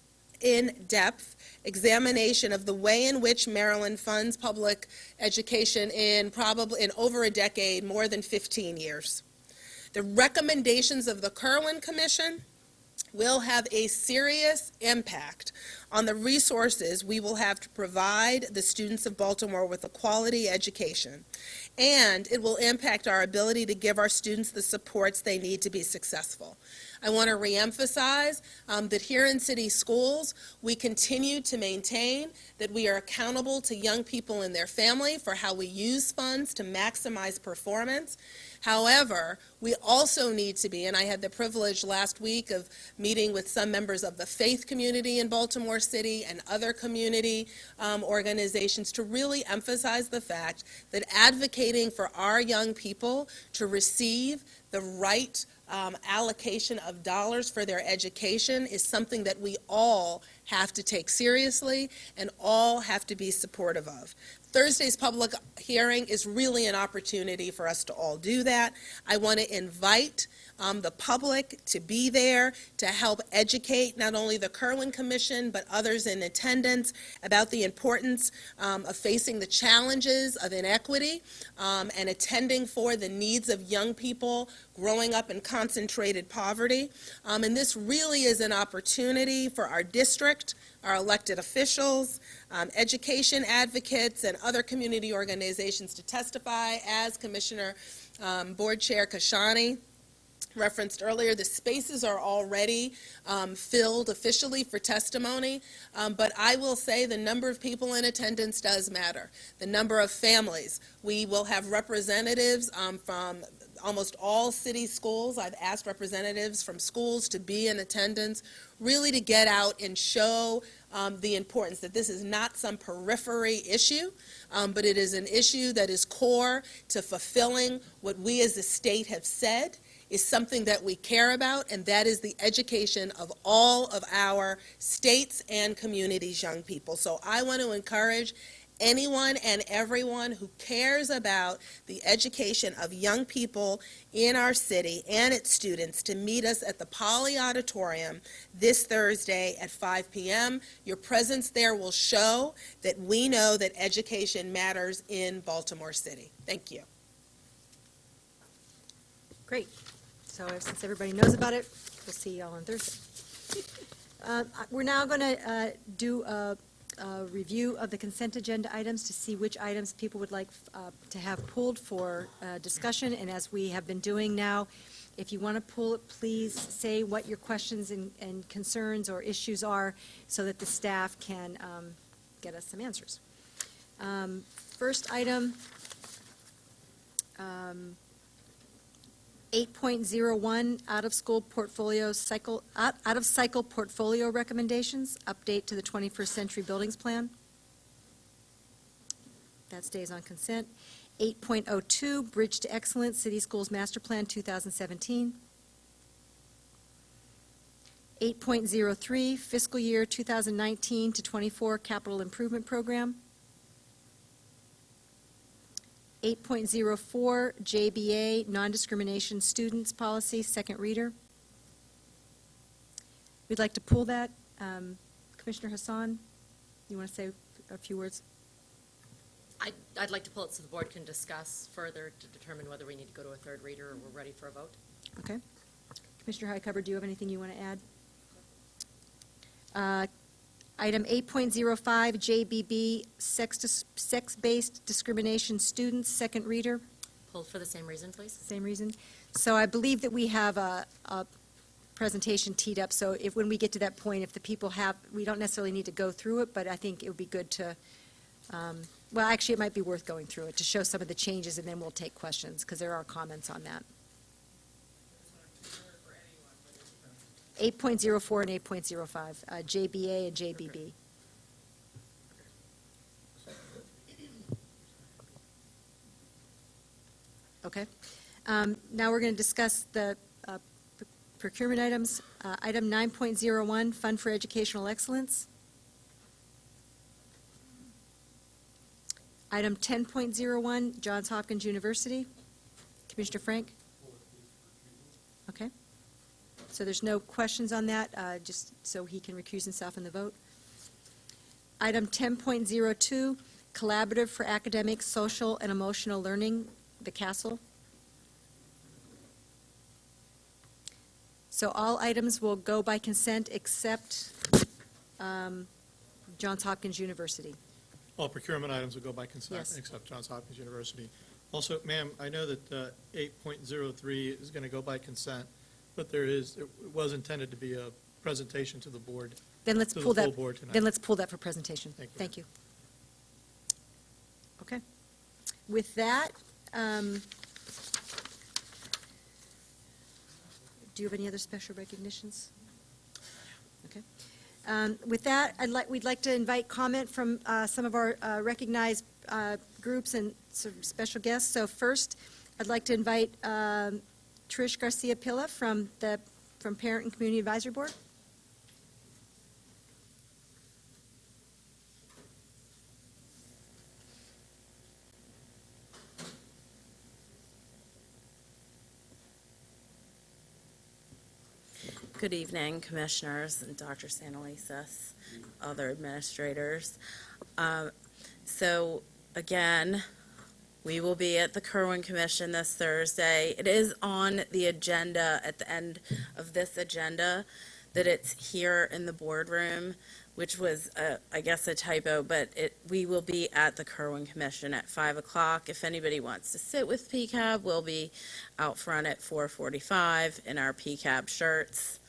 examination of the way in which Maryland funds public education in over a decade, more than 15 years. The recommendations of the Kerwin Commission will have a serious impact on the resources we will have to provide the students of Baltimore with a quality education. And it will impact our ability to give our students the supports they need to be successful. I want to reemphasize that here in city schools, we continue to maintain that we are accountable to young people and their family for how we use funds to maximize performance. However, we also need to be, and I had the privilege last week of meeting with some members of the faith community in Baltimore City and other community organizations to really emphasize the fact that advocating for our young people to receive the right allocation of dollars for their education is something that we all have to take seriously and all have to be supportive of. Thursday's public hearing is really an opportunity for us to all do that. I want to invite the public to be there to help educate not only the Kerwin Commission but others in attendance about the importance of facing the challenges of inequity and attending for the needs of young people growing up in concentrated poverty. And this really is an opportunity for our district, our elected officials, education advocates, and other community organizations to testify. As Commissioner Board Chair Kashani referenced earlier, the spaces are already filled officially for testimony, but I will say the number of people in attendance does matter. The number of families. We will have representatives from almost all city schools. I've asked representatives from schools to be in attendance, really to get out and show the importance that this is not some periphery issue, but it is an issue that is core to fulfilling what we as a state have said is something that we care about, and that is the education of all of our states and communities' young people. So I want to encourage anyone and everyone who cares about the education of young people in our city and its students to meet us at the Poly Auditorium this Thursday at 5 p.m. Your presence there will show that we know that education matters in Baltimore City. Thank you. Great. So since everybody knows about it, we'll see you all on Thursday. We're now going to do a review of the consent agenda items to see which items people would like to have pulled for discussion. And as we have been doing now, if you want to pull it, please say what your questions and concerns or issues are so that the staff can get us some answers. First item, 8.01 out-of-cycle portfolio recommendations, update to the 21st Century Buildings Plan. That stays on consent. 8.02 Bridge to Excellence City Schools Master Plan 2017. 8.03 Fiscal Year 2019 to 24 Capital Improvement Program. 8.04 JBA, non-discrimination students policy, second reader. We'd like to pull that. Commissioner Hassan, you want to say a few words? I'd like to pull it so the board can discuss further to determine whether we need to go to a third reader or we're ready for a vote. Okay. Commissioner Highcover, do you have anything you want to add? Item 8.05, JBB, sex-based discrimination students, second reader. Pulled for the same reason, please. Same reason. So I believe that we have a presentation teed up, so if, when we get to that point, if the people have, we don't necessarily need to go through it, but I think it would be good to, well, actually, it might be worth going through it to show some of the changes, and then we'll take questions, because there are comments on that. 8.04 and 8.05, JBA and JBB. Okay. Now we're going to discuss the procurement items. Item 9.01, Fund for Educational Excellence. Item 10.01, Johns Hopkins University. Commissioner Frank? Okay. So there's no questions on that, just so he can recuse himself in the vote. Item 10.02, Collaborative for Academic, Social, and Emotional Learning, the CASEL. So all items will go by consent except Johns Hopkins University. All procurement items will go by consent, Yes. except Johns Hopkins University. Also, ma'am, I know that 8.03 is going to go by consent, but it was intended to be a presentation to the board. Then let's to the pull that. full board tonight. Then let's pull that for presentation. Thank you. Thank you. Okay. With that, do you have any other special recognitions? Okay. With that, we'd like to invite comment from some of our recognized groups and some special guests. So first, I'd like to invite Trish Garcia-Pilla from Parent and Community Advisory Board. Good evening, Commissioners and Dr. Santelises, other administrators. So, again, we will be at the Kerwin Commission this Thursday. It is on the agenda, at the end of this agenda, that it's here in the boardroom, which was, I guess, a typo, but we will be at the Kerwin Commission at 5 o'clock. If anybody wants to sit with PCAB, we'll be out front at 4:45 in our PCAB shirts.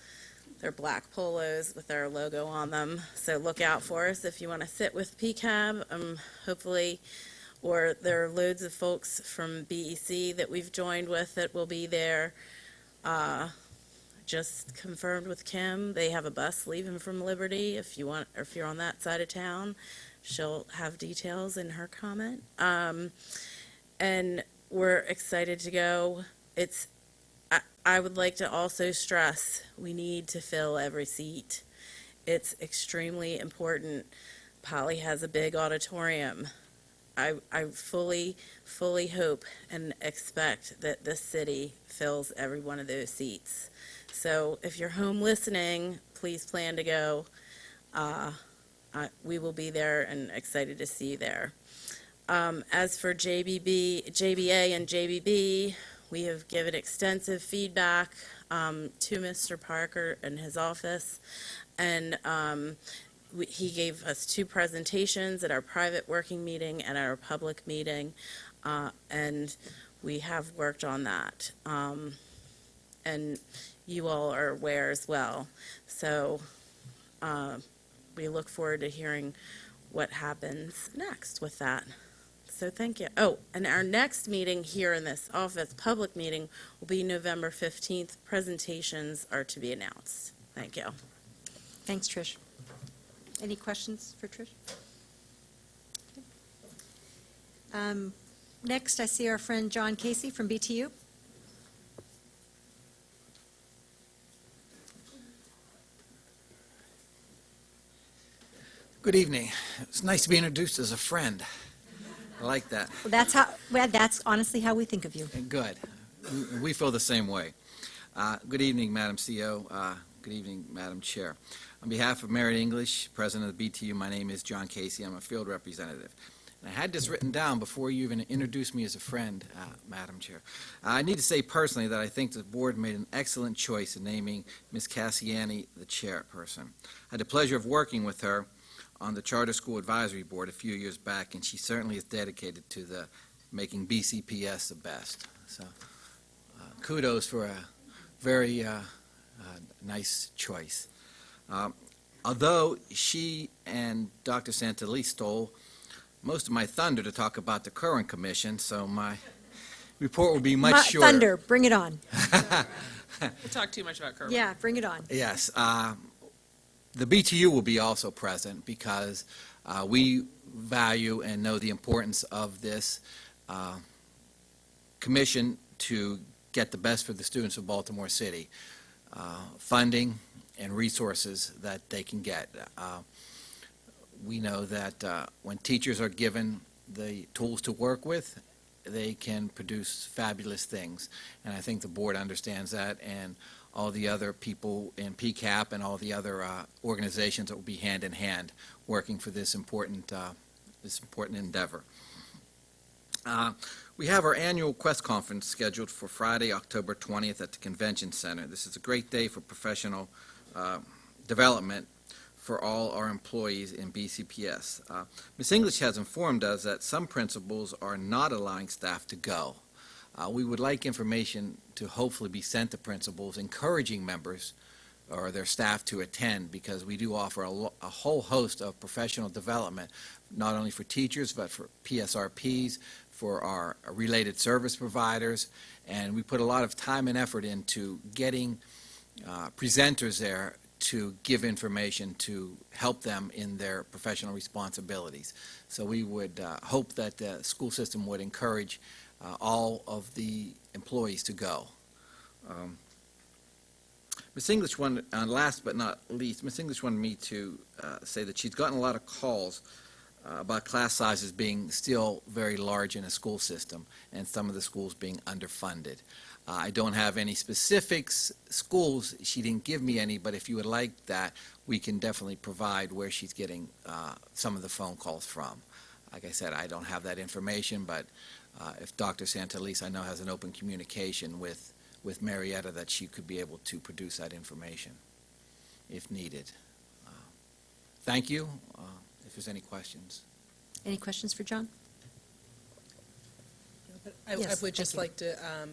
They're black polos with our logo on them, so look out for us if you want to sit with PCAB, hopefully, or there are loads of folks from BEC that we've joined with that will be there. Just confirmed with Kim, they have a bus leaving from Liberty. If you want, or if you're on that side of town, she'll have details in her comment. And we're excited to go. I would like to also stress, we need to fill every seat. It's extremely important. Poly has a big auditorium. I fully hope and expect that this city fills every one of those seats. So if you're home listening, please plan to go. We will be there and excited to see you there. As for JBA and JBB, we have given extensive feedback to Mr. Parker and his office, and he gave us 2 presentations at our private working meeting and our public meeting, and we have worked on that. And you all are aware as well. So we look forward to hearing what happens next with that. So thank you. Oh, and our next meeting here in this office, public meeting, will be November 15th. Presentations are to be announced. Thank you. Thanks, Trish. Any questions for Trish? Okay. Next, I see our friend John Casey from BTU. Good evening. It's nice to be introduced as a friend. I like that. Well, that's honestly how we think of you. And good. We feel the same way. Good evening, Madam CEO. Good evening, Madam Chair. On behalf of Merit English, President of the BTU, my name is John Casey. I'm a field representative. And I had this written down before you even introduced me as a friend, Madam Chair. I need to say personally that I think the board made an excellent choice in naming Ms. Cassiani the chairperson. I had the pleasure of working with her on the Charter School Advisory Board a few years back, and she certainly is dedicated to making BCPS the best. So kudos for a very nice choice. Although she and Dr. Santalese stole most of my thunder to talk about the current commission, so my report will be much shorter. Thunder, bring it on. We'll talk too much about Kerwin. Yeah, bring it on. Yes. The BTU will be also present because we value and know the importance of this commission to get the best for the students of Baltimore City, funding and resources that they can get. We know that when teachers are given the tools to work with, they can produce fabulous things. And I think the board understands that, and all the other people in PCAP and all the other organizations that will be hand in hand working for this important endeavor. We have our annual Quest Conference scheduled for Friday, October 20th at the Convention Center. This is a great day for professional development for all our employees in BCPS. Ms. English has informed us that some principals are not allowing staff to go. We would like information to hopefully be sent to principals, encouraging members or their staff to attend, because we do offer a whole host of professional development, not only for teachers, but for PSRPs, for our related service providers, and we put a lot of time and effort into getting presenters there to give information to help them in their professional responsibilities. So we would hope that the school system would encourage all of the employees to go. Ms. English wanted, last but not least, Ms. English wanted me to say that she's gotten a lot of calls about class sizes being still very large in a school system and some of the schools being underfunded. I don't have any specifics schools. She didn't give me any, but if you would like that, we can definitely provide where she's getting some of the phone calls from. Like I said, I don't have that information, but if Dr. Santalese, I know, has an open communication with Marietta, that she could be able to produce that information if needed. Thank you. If there's any questions. Any questions for John? I Yes, would just thank you. like to,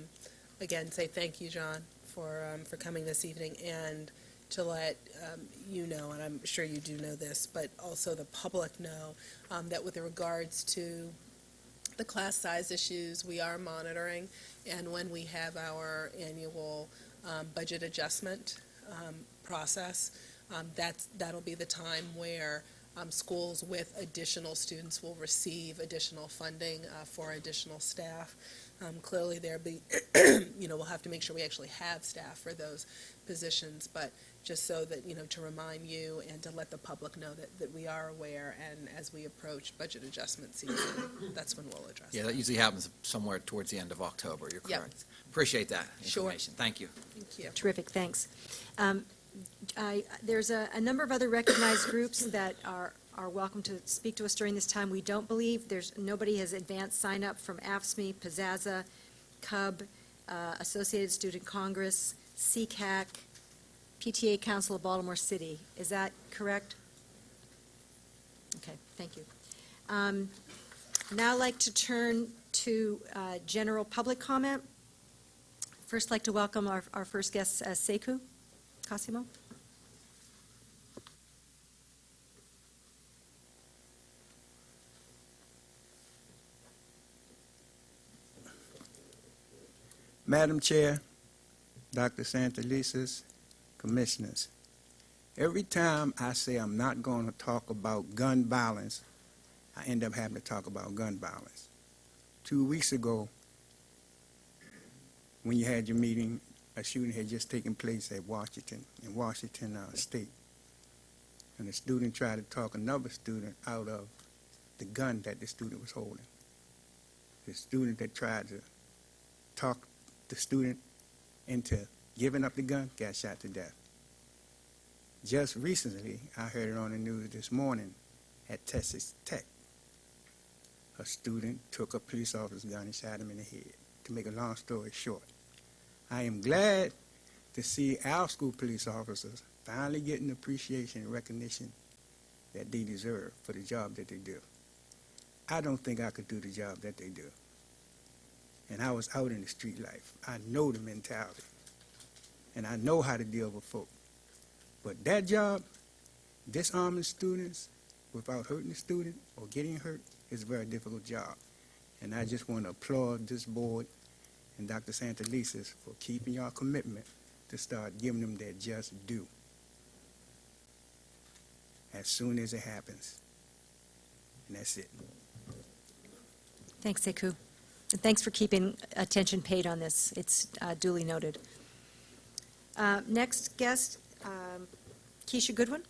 again, say thank you, John, for coming this evening, and to let you know, and I'm sure you do know this, but also the public know, that with regards to the class size issues, we are monitoring, and when we have our annual budget adjustment process, that'll be the time where schools with additional students will receive additional funding for additional staff. Clearly, there'll be, we'll have to make sure we actually have staff for those positions, but just so that, to remind you and to let the public know that we are aware, and as we approach budget adjustment season, that's when we'll address Yeah, that. that usually happens somewhere towards the end of October. You're Yep. correct. Appreciate that Sure. information. Thank you. Thank you. Terrific, thanks. There's a number of other recognized groups that are welcome to speak to us during this time. We don't believe nobody has advanced sign up from AFSCME, Pizzazza, CUB, Associated Student Congress, CCAC, PTA Council of Baltimore City. Is that correct? Okay, thank you. Now I'd like to turn to general public comment. First, I'd like to welcome our first guest, Sekou Cosimo. Madam Chair, Dr. Santalese, Commissioners, every time I say I'm not going to talk about gun violence, I end up having to talk about gun violence. 2 weeks ago, when you had your meeting, a shooting had just taken place at Washington State. And a student tried to talk another student out of the gun that the student was holding. the student that tried to talk the student into giving up the gun got shot to death. Just recently, I heard it on the news this morning at Texas Tech. A student took a police officer's gun and shot him in the head. To make a long story short, I am glad to see our school police officers finally getting the appreciation and recognition that they deserve for the job that they do. I don't think I could do the job that they do. And I was out in the street life. I know the mentality. And I know how to deal with folk. But that job, disarming students without hurting the student or getting hurt, is a very difficult job. And I just want to applaud this board and Dr. Santelises for keeping your commitment to start giving them their just due as soon as it happens. And that's it. Thanks, Sekou. And thanks for keeping attention paid on this. It's duly noted. Next guest, Keisha Goodwin.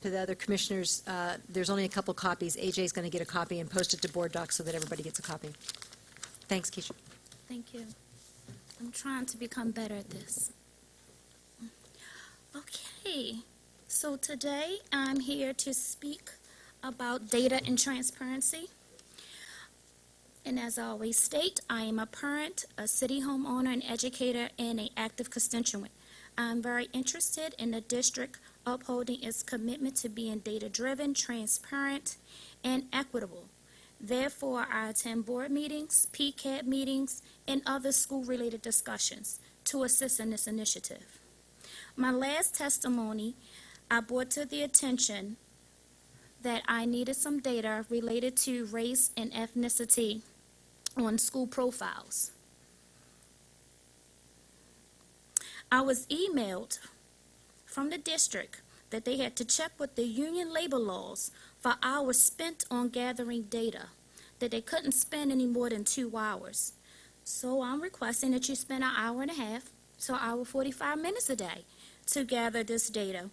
To the other commissioners, there's only a couple copies. AJ's going to get a copy and post it to Board Docs so that everybody gets a copy. Thanks, Keisha. Thank you. I'm trying to become better at this. Okay, so today I'm here to speak about data and transparency. And as I always state, I am a parent, a city homeowner, an educator, and an active constituent. I'm very interested in the district upholding its commitment to being data-driven, transparent, and equitable. Therefore, I attend board meetings, PCAT meetings, and other school-related discussions to assist in this initiative. My last testimony, I brought to the attention that I needed some data related to race and ethnicity on school profiles. I was emailed from the district that they had to check with the union labor laws for hours spent on gathering data, that they couldn't spend any more than 2 hours. So I'm requesting that you spend an hour and a half, so an hour 45 minutes a day, to gather this data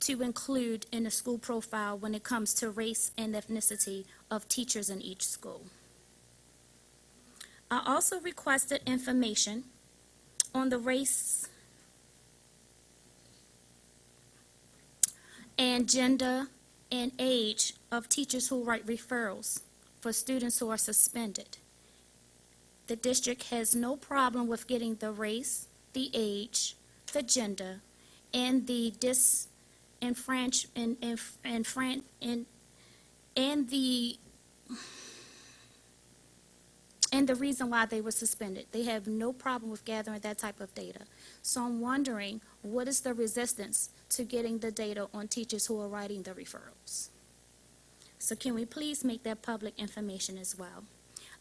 to include in the school profile when it comes to race and ethnicity of teachers in each school. I also requested information on the race and gender and age of teachers who write referrals for students who are suspended. The district has no problem with getting the race, the age, the gender, and the and the reason why they were suspended. They have no problem with gathering that type of data. So I'm wondering, what is the resistance to getting the data on teachers who are writing the referrals? So can we please make that public information as well?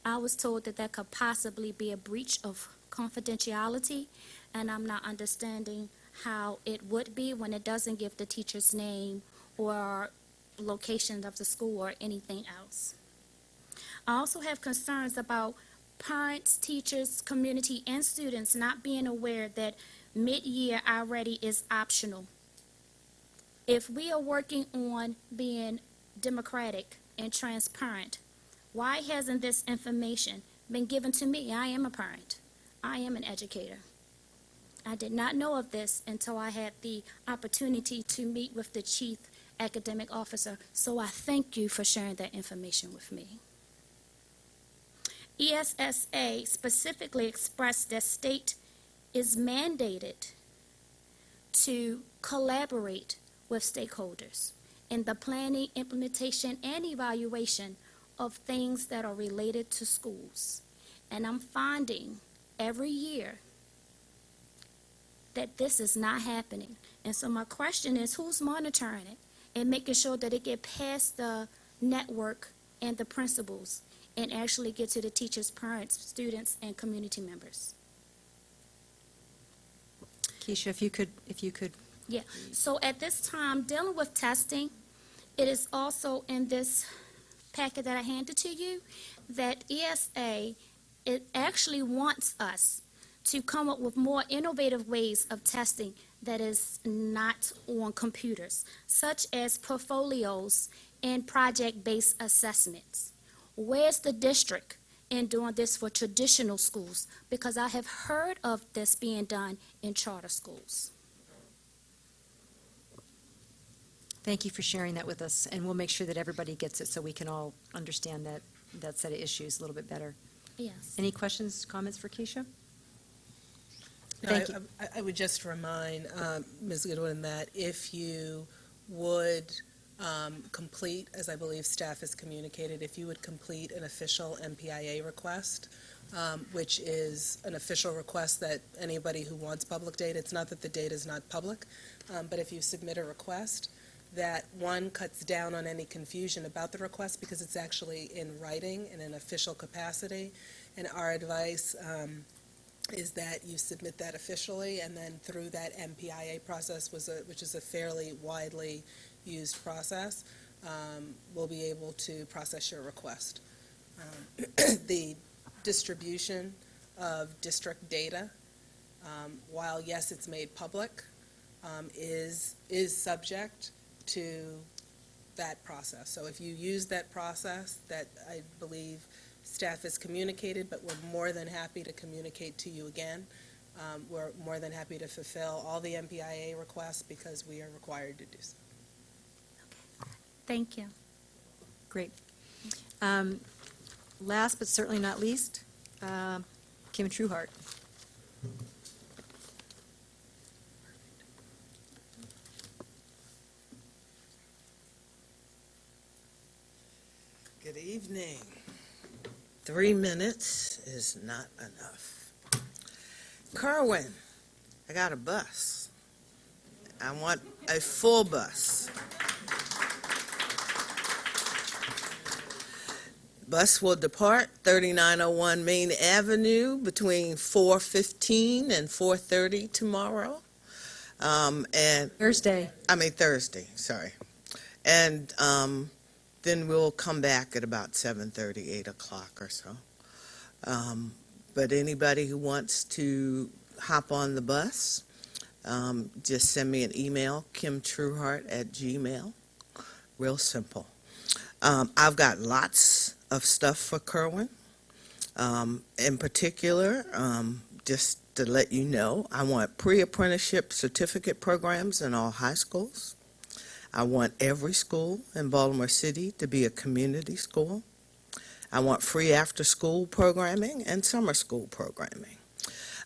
I was told that that could possibly be a breach of confidentiality, and I'm not understanding how it would be when it doesn't give the teacher's name or location of the school or anything else. I also have concerns about parents, teachers, community, and students not being aware that mid-year already is optional. If we are working on being democratic and transparent, why hasn't this information been given to me? I am a parent. I am an educator. I did not know of this until I had the opportunity to meet with the chief academic officer, so I thank you for sharing that information with me. ESSA specifically expressed that state is mandated to collaborate with stakeholders. in the planning, implementation, and evaluation of things that are related to schools. And I'm finding every year that this is not happening. And so my question is, who's monitoring it and making sure that it get past the network and the principals and actually get to the teachers, parents, students, and community members? Keisha, if you could. Yeah, so at this time, dealing with testing, it is also in this packet that I handed to you, that ESA, it actually wants us to come up with more innovative ways of testing that is not on computers, such as portfolios and project-based assessments. Where's the district in doing this for traditional schools? Because I have heard of this being done in charter schools. Thank you for sharing that with us, and we'll make sure that everybody gets it so we can all understand that set of issues a little bit better. Yes. Any questions, comments for Keisha? No, Thank you. I would just remind Ms. Goodwin that if you would complete, as I believe staff has communicated, if you would complete an official MPIA request, which is an official request that anybody who wants public data, it's not that the data is not public, but if you submit a request, that one cuts down on any confusion about the request because it's actually in writing in an official capacity. And our advice is that you submit that officially, and then through that MPIA process, which is a fairly widely used process, we'll be able to process your request. The distribution of district data, while yes, it's made public, is subject to that process. So if you use that process that I believe staff has communicated, but we're more than happy to communicate to you again. We're more than happy to fulfill all the MPIA requests because we are required to do so. Thank you. Great. Last but certainly not least, Kim Trueheart. Good evening. 3 minutes is not enough. Kerwin, I got a bus. I want a full bus. Bus will depart 3901 Main Avenue between 4:15 and 4:30 tomorrow. And Thursday, sorry. And then we'll come back at about 7:30, 8 o'clock or so. But anybody who wants to hop on the bus, just send me an email, kimtrueheart@gmail. Real simple. I've got lots of stuff for Kerwin. In particular, just to let you know, I want pre-apprenticeship certificate programs in all high schools. I want every school in Baltimore City to be a community school. I want free after-school programming and summer school programming.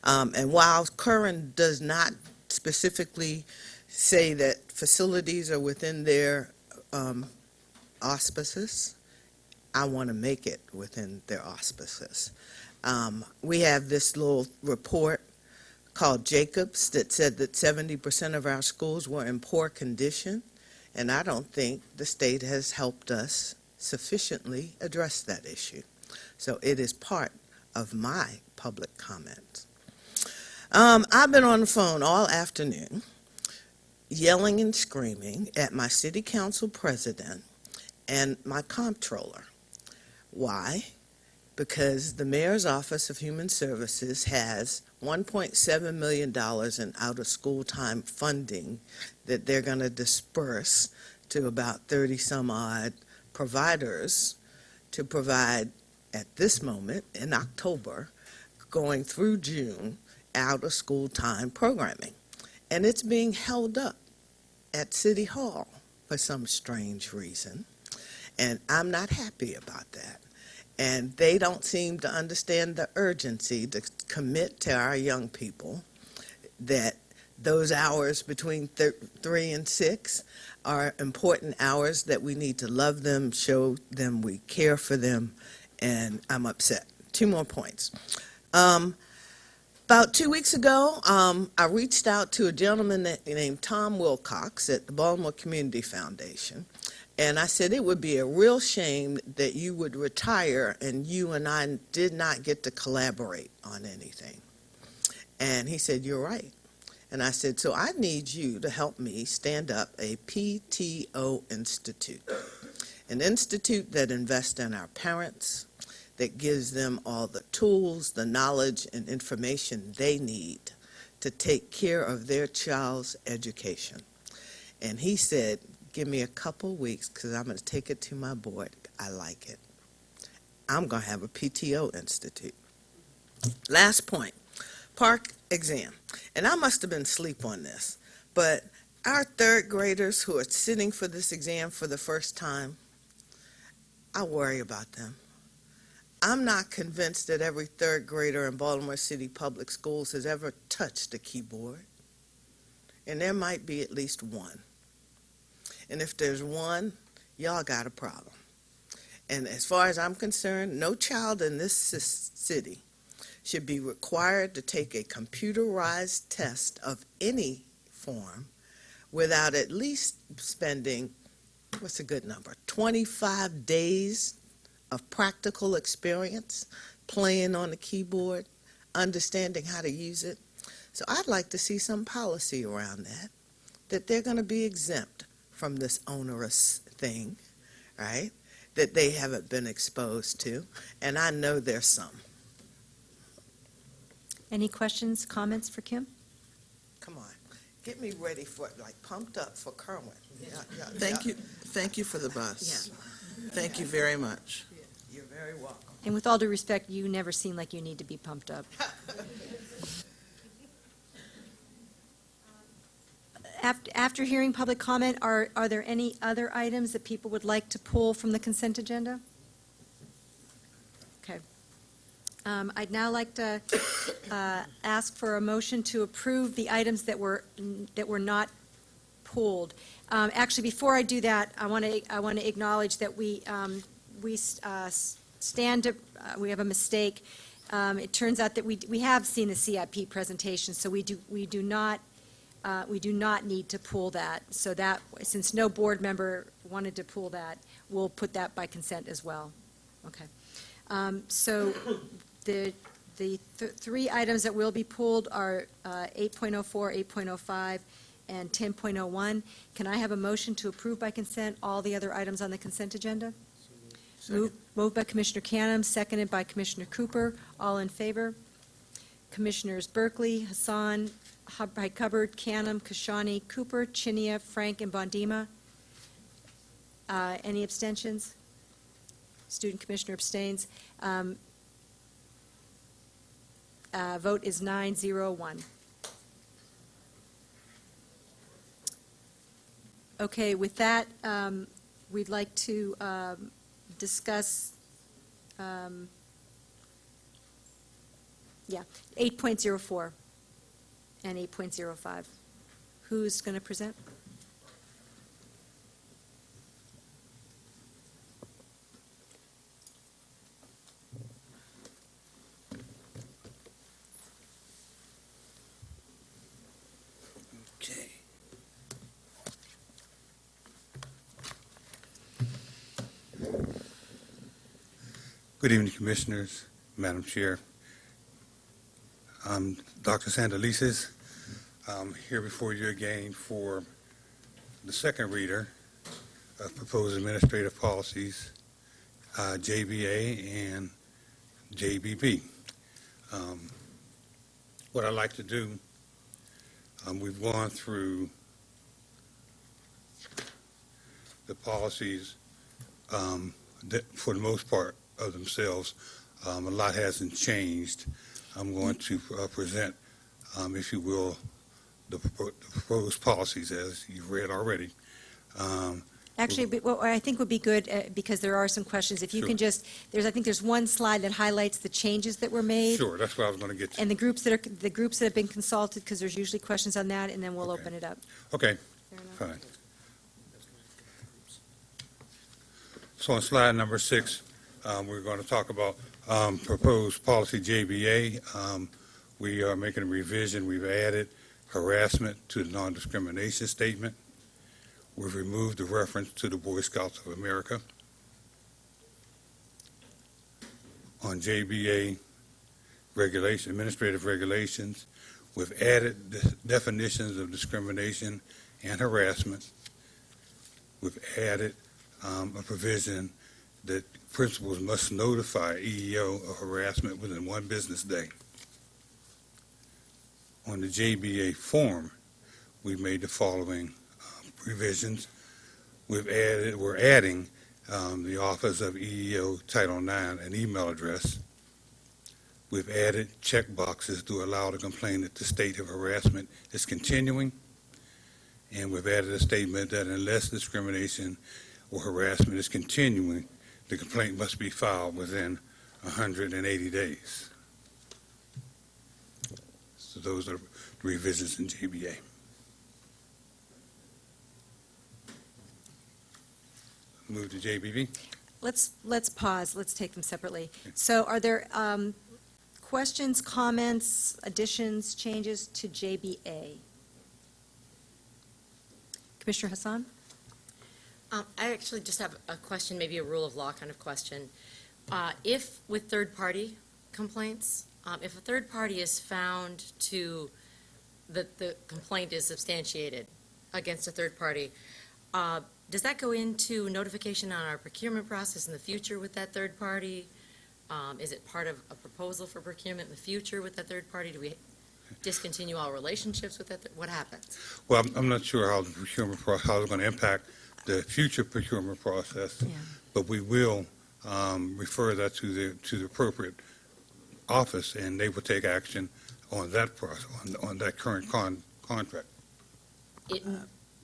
And while Curran does not specifically say that facilities are within their auspices, I want to make it within their auspices. We have this little report called Jacobs that said that 70% of our schools were in poor condition, and I don't think the state has helped us sufficiently address that issue. So it is part of my public comments. I've been on the phone all afternoon yelling and screaming at my city council president and my comptroller. Why? Because the Mayor's Office of Human Services has $1.7 million in out-of-school time funding that they're going to disperse to about 30-some-odd providers to provide, at this moment, in October, going through June, out-of-school time programming. And it's being held up at City Hall for some strange reason. And I'm not happy about that. And they don't seem to understand the urgency to commit to our young people that those hours between 3 and 6 are important hours that we need to love them, show them we care for them, and I'm upset. 2 more points. About 2 weeks ago, I reached out to a gentleman named Tom Wilcox at the Baltimore Community Foundation, and I said it would be a real shame that you would retire and you and I did not get to collaborate on anything. And he said, you're right. And I said, so I need you to help me stand up a PTO Institute, an institute that invests in our parents, that gives them all the tools, the knowledge, and information they need to take care of their child's education. And he said, give me a couple weeks because I'm going to take it to my board. I like it. I'm going to have a PTO Institute. Last point, park exam. And I must have been asleep on this, but our 3rd graders who are sitting for this exam for the first time, I worry about them. I'm not convinced that every 3rd grader in Baltimore City Public Schools has ever touched a keyboard. And there might be at least one. And if there's one, y'all got a problem. And as far as I'm concerned, no child in this city should be required to take a computerized test of any form without at least spending, what's a good number, 25 days of practical experience playing on the keyboard, understanding how to use it. So I'd like to see some policy around that they're going to be exempt from this onerous thing, right, that they haven't been exposed to, and I know there's some. Any questions, comments for Kim? Come on, get me ready for it, like pumped up for Kerwin. Yeah, Thank you for the bus. Thank you very much. You're very welcome. And with all due respect, you never seem like you need to be pumped up. After hearing public comment, are there any other items that people would like to pull from the consent agenda? Okay. I'd now like to ask for a motion to approve the items that were not pulled. Actually, before I do that, I want to acknowledge that we have a mistake. It turns out that we have seen the CIP presentation, so we do not need to pull that. So that, since no board member wanted to pull that, we'll put that by consent as well. Okay. So the 3 items that will be pulled are 8.04, 8.05, and 10.01. Can I have a motion to approve by consent all the other items on the consent agenda? Moved by Commissioner Canham, seconded by Commissioner Cooper. All in favor? Commissioners Berkeley, Hassan, Hubbard, Canham, Kashani, Cooper, Chinia, Frank, and Bondima. Any abstentions? Student Commissioner abstains. Vote is 9-0-1. Okay, with that, we'd like to discuss 8.04 and 8.05. Who's going to present? Okay. Good evening, Commissioners, Madam Chair. I'm Dr. Santelises. I'm here before you again for the second reader of proposed administrative policies, JBA and JBB. What I'd like to do, we've gone through the policies that, for the most part of themselves, a lot hasn't changed. I'm going to present, if you will, the proposed policies as you've read already. Actually, what I think would be good, because there are some questions, if you can Sure. just, I think there's one slide that highlights the changes that were made. Sure, that's what I was going to get to. And the groups that have been consulted, because there's usually questions on that, and then we'll open it up. Okay, fine. So on slide number 6, we're going to talk about proposed policy JBA. We are making a revision. We've added harassment to the non-discrimination statement. We've removed the reference to the Boy Scouts of America. On JBA regulation, administrative regulations, we've added the definitions of discrimination and harassment. We've added a provision that principals must notify EEO of harassment within 1 business day. On the JBA form, we've made the following revisions. We're adding the Office of EEO Title IX an email address. We've added check boxes to allow the complainant to state if harassment is continuing. And we've added a statement that unless discrimination or harassment is continuing, the complaint must be filed within 180 days. So those are the revisions in JBA. Move to JBB. Let's pause, let's take them separately. So are there questions, comments, additions, changes to JBA? Commissioner Hassan? I actually just have a question, maybe a rule of law kind of question. If with third-party complaints, if a third party is found that the complaint is substantiated against a third party, does that go into notification on our procurement process in the future with that third party? Is it part of a proposal for procurement in the future with that third party? Do we discontinue all relationships with that? What happens? Well, I'm not sure how the procurement process, how it's going to impact the future procurement process, but we will refer that to the appropriate office, and they will take action on that process, on that current contract.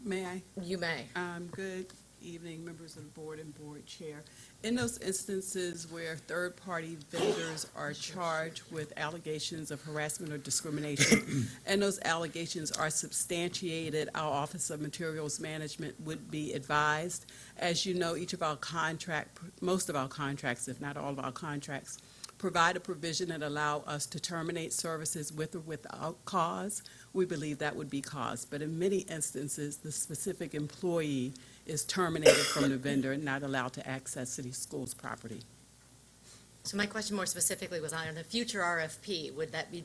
May I? You may. Good evening, members of the board and board chair. In those instances where third-party vendors are charged with allegations of harassment or discrimination, and those allegations are substantiated, our Office of Materials Management would be advised. As you know, most of our contracts, if not all of our contracts, provide a provision that allow us to terminate services with or without cause. We believe that would be cause, but in many instances, the specific employee is terminated from the vendor and not allowed to access city schools property. So my question more specifically was on the future RFP, would that be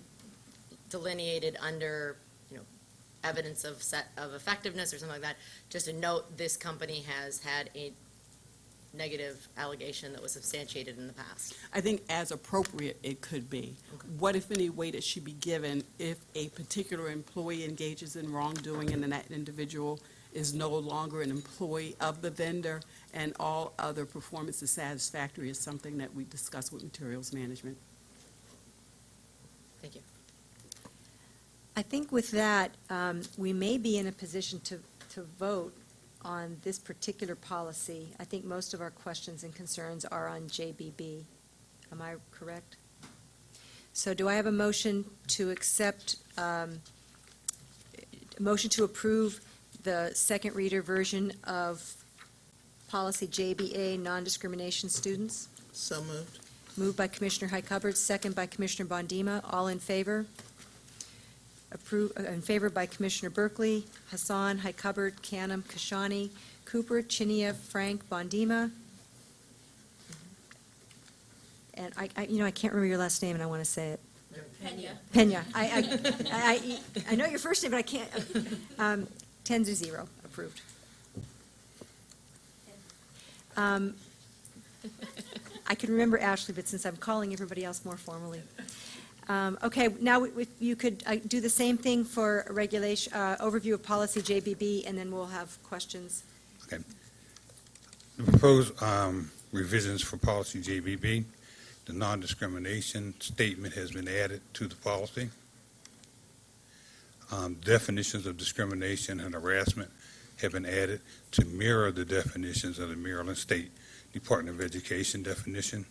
delineated under, evidence of effectiveness or something like that? Just a note, this company has had a negative allegation that was substantiated in the past. I think as appropriate, it could be. What, if any, weight it should be given if a particular employee engages in wrongdoing and then that individual is no longer an employee of the vendor and all other performance is satisfactory is something that we discuss with materials management. Thank you. I think with that, we may be in a position to vote on this particular policy. I think most of our questions and concerns are on JBB. Am I correct? So do I have a motion to accept, motion to approve the second reader version of policy JBA, non-discrimination students? So moved. Moved by Commissioner Highcupper, second by Commissioner Bondima. All in favor? In favor by Commissioner Berkeley, Hassan, Highcupper, Canham, Kashani, Cooper, Chinia, Frank, Bondima. And I can't remember your last name, and I want to say it. Pena. I know your first name, but I can't. 10-0, approved. I can remember Ashley, but since I'm calling everybody else more formally. Okay, now if you could do the same thing for regulation, overview of policy JBB, and then we'll have questions. Okay. The proposed revisions for policy JBB, the non-discrimination statement has been added to the policy. Definitions of discrimination and harassment have been added to mirror the definitions of the Maryland State Department of Education definition.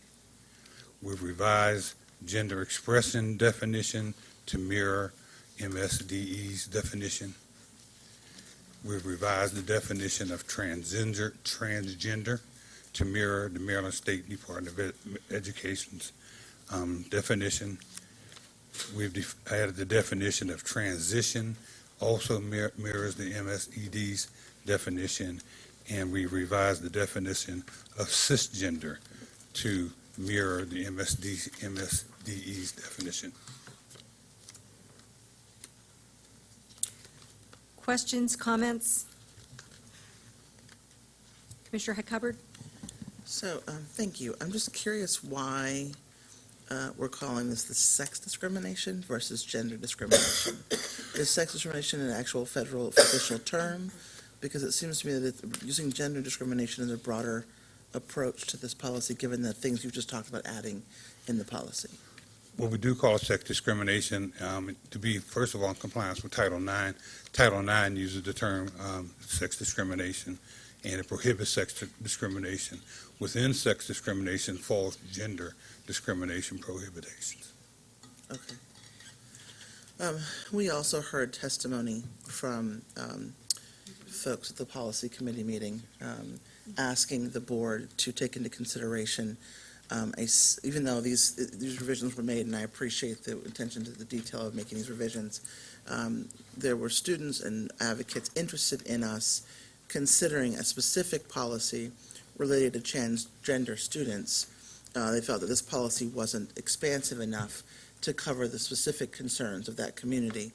We've revised gender expression definition to mirror MSDE's definition. We've revised the definition of transgender to mirror the Maryland State Department of Education's definition. We've added the definition of transition, also mirrors the MSED's definition, and we revised the definition of cisgender to mirror the MSDE's definition. Questions, comments? Commissioner Hubbard? So, thank you. I'm just curious why we're calling this the sex discrimination versus gender discrimination. Is sex discrimination an actual federal official term? Because it seems to me that using gender discrimination is a broader approach to this policy, given the things you've just talked about adding in the policy. Well, we do call it sex discrimination to be, first of all, in compliance with Title IX. Title IX uses the term sex discrimination, and it prohibits sex discrimination. Within sex discrimination falls gender discrimination prohibitions. Okay. We also heard testimony from folks at the policy committee meeting asking the board to take into consideration even though these revisions were made, and I appreciate the attention to the detail of making these revisions, there were students and advocates interested in us considering a specific policy related to transgender students. They felt that this policy wasn't expansive enough to cover the specific concerns of that community.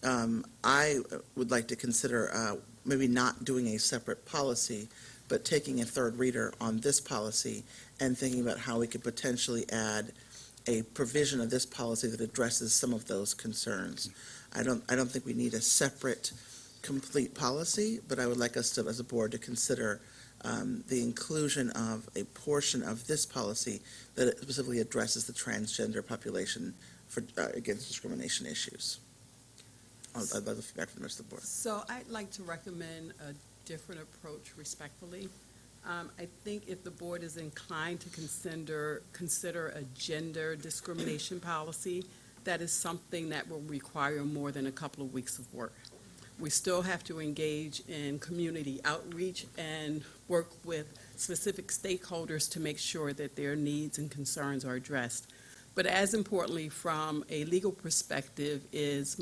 I would like to consider maybe not doing a separate policy, but taking a third reader on this policy and thinking about how we could potentially add a provision of this policy that addresses some of those concerns. I don't think we need a separate, complete policy, but I would like us to, as a board, to consider the inclusion of a portion of this policy that specifically addresses the transgender population for against discrimination issues. I'd love the feedback from the rest of the board. So I'd like to recommend a different approach respectfully. I think if the board is inclined to consider a gender discrimination policy, that is something that will require more than a couple of weeks of work. We still have to engage in community outreach and work with specific stakeholders to make sure that their needs and concerns are addressed. But as importantly, from a legal perspective, is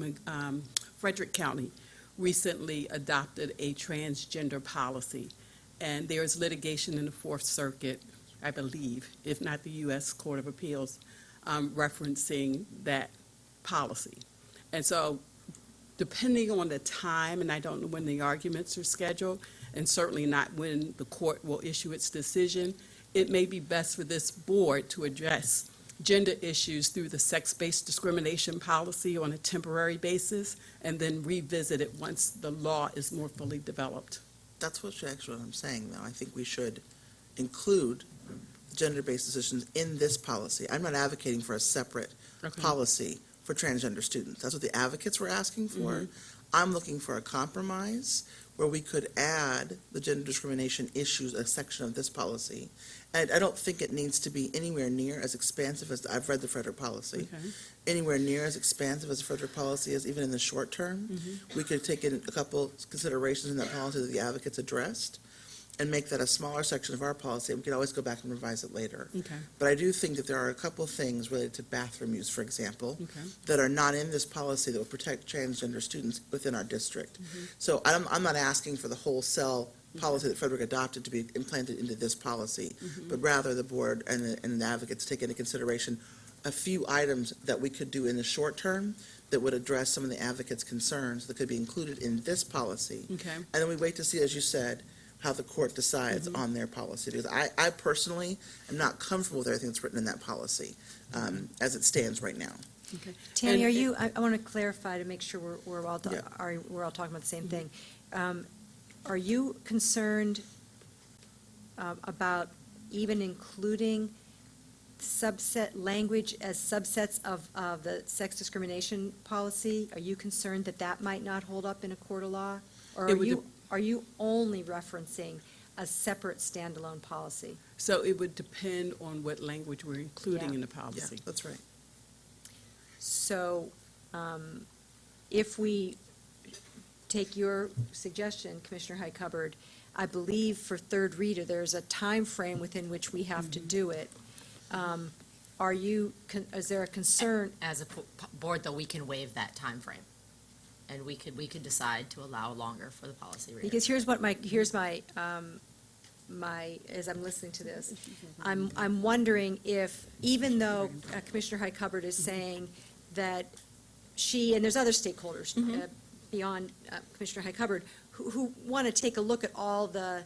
Frederick County recently adopted a transgender policy. And there's litigation in the Fourth Circuit, I believe, if not the U.S. Court of Appeals, referencing that policy. And so depending on the time, and I don't know when the arguments are scheduled, and certainly not when the court will issue its decision, it may be best for this board to address gender issues through the sex-based discrimination policy on a temporary basis, and then revisit it once the law is more fully developed. That's what I'm saying, though. I think we should include gender-based decisions in this policy. I'm not advocating for a separate policy for transgender students. That's what the advocates were asking for. Mhm. I'm looking for a compromise where we could add the gender discrimination issues, a section of this policy. And I don't think it needs to be anywhere near as expansive as, I've read the Frederick policy, anywhere near as expansive as the Frederick policy is, even in the short term. Mhm. We could take in a couple considerations in that policy that the advocates addressed and make that a smaller section of our policy. We could always go back and revise it later. Okay. But I do think that there are a couple things related to bathroom use, for example, Okay. that are not in this policy that will protect transgender students within our district. Mhm. So I'm not asking for the wholesale policy that Frederick adopted to be implanted into this policy, Mhm. but rather the board and the advocates take into consideration a few items that we could do in the short term that would address some of the advocates' concerns that could be included in this policy. Okay. And then we wait to see, as you said, how the court decides on their policy. Because I personally am not comfortable with everything that's written in that policy as it stands right now. Okay. Tammy, And are you, I want to clarify to make sure we're all talking about the same thing. Are you concerned about even including subset language as subsets of the sex discrimination policy? Are you concerned that that might not hold up in a court of law? Or It are would you, are you only referencing a separate standalone policy? So it would depend on what language we're including Yeah. in the policy. Yeah, that's right. So if we take your suggestion, Commissioner Highcupboard, I believe for third reader, there's a time frame within which we have to do it. Is there a concern? As a board, though, we can waive that time frame, and we could decide to allow longer for the policy reader. Because here's my, as I'm listening to this, I'm wondering if, even though Commissioner Highcupboard is saying that she, and there's other stakeholders beyond Commissioner Highcupboard, who want to take a look at all the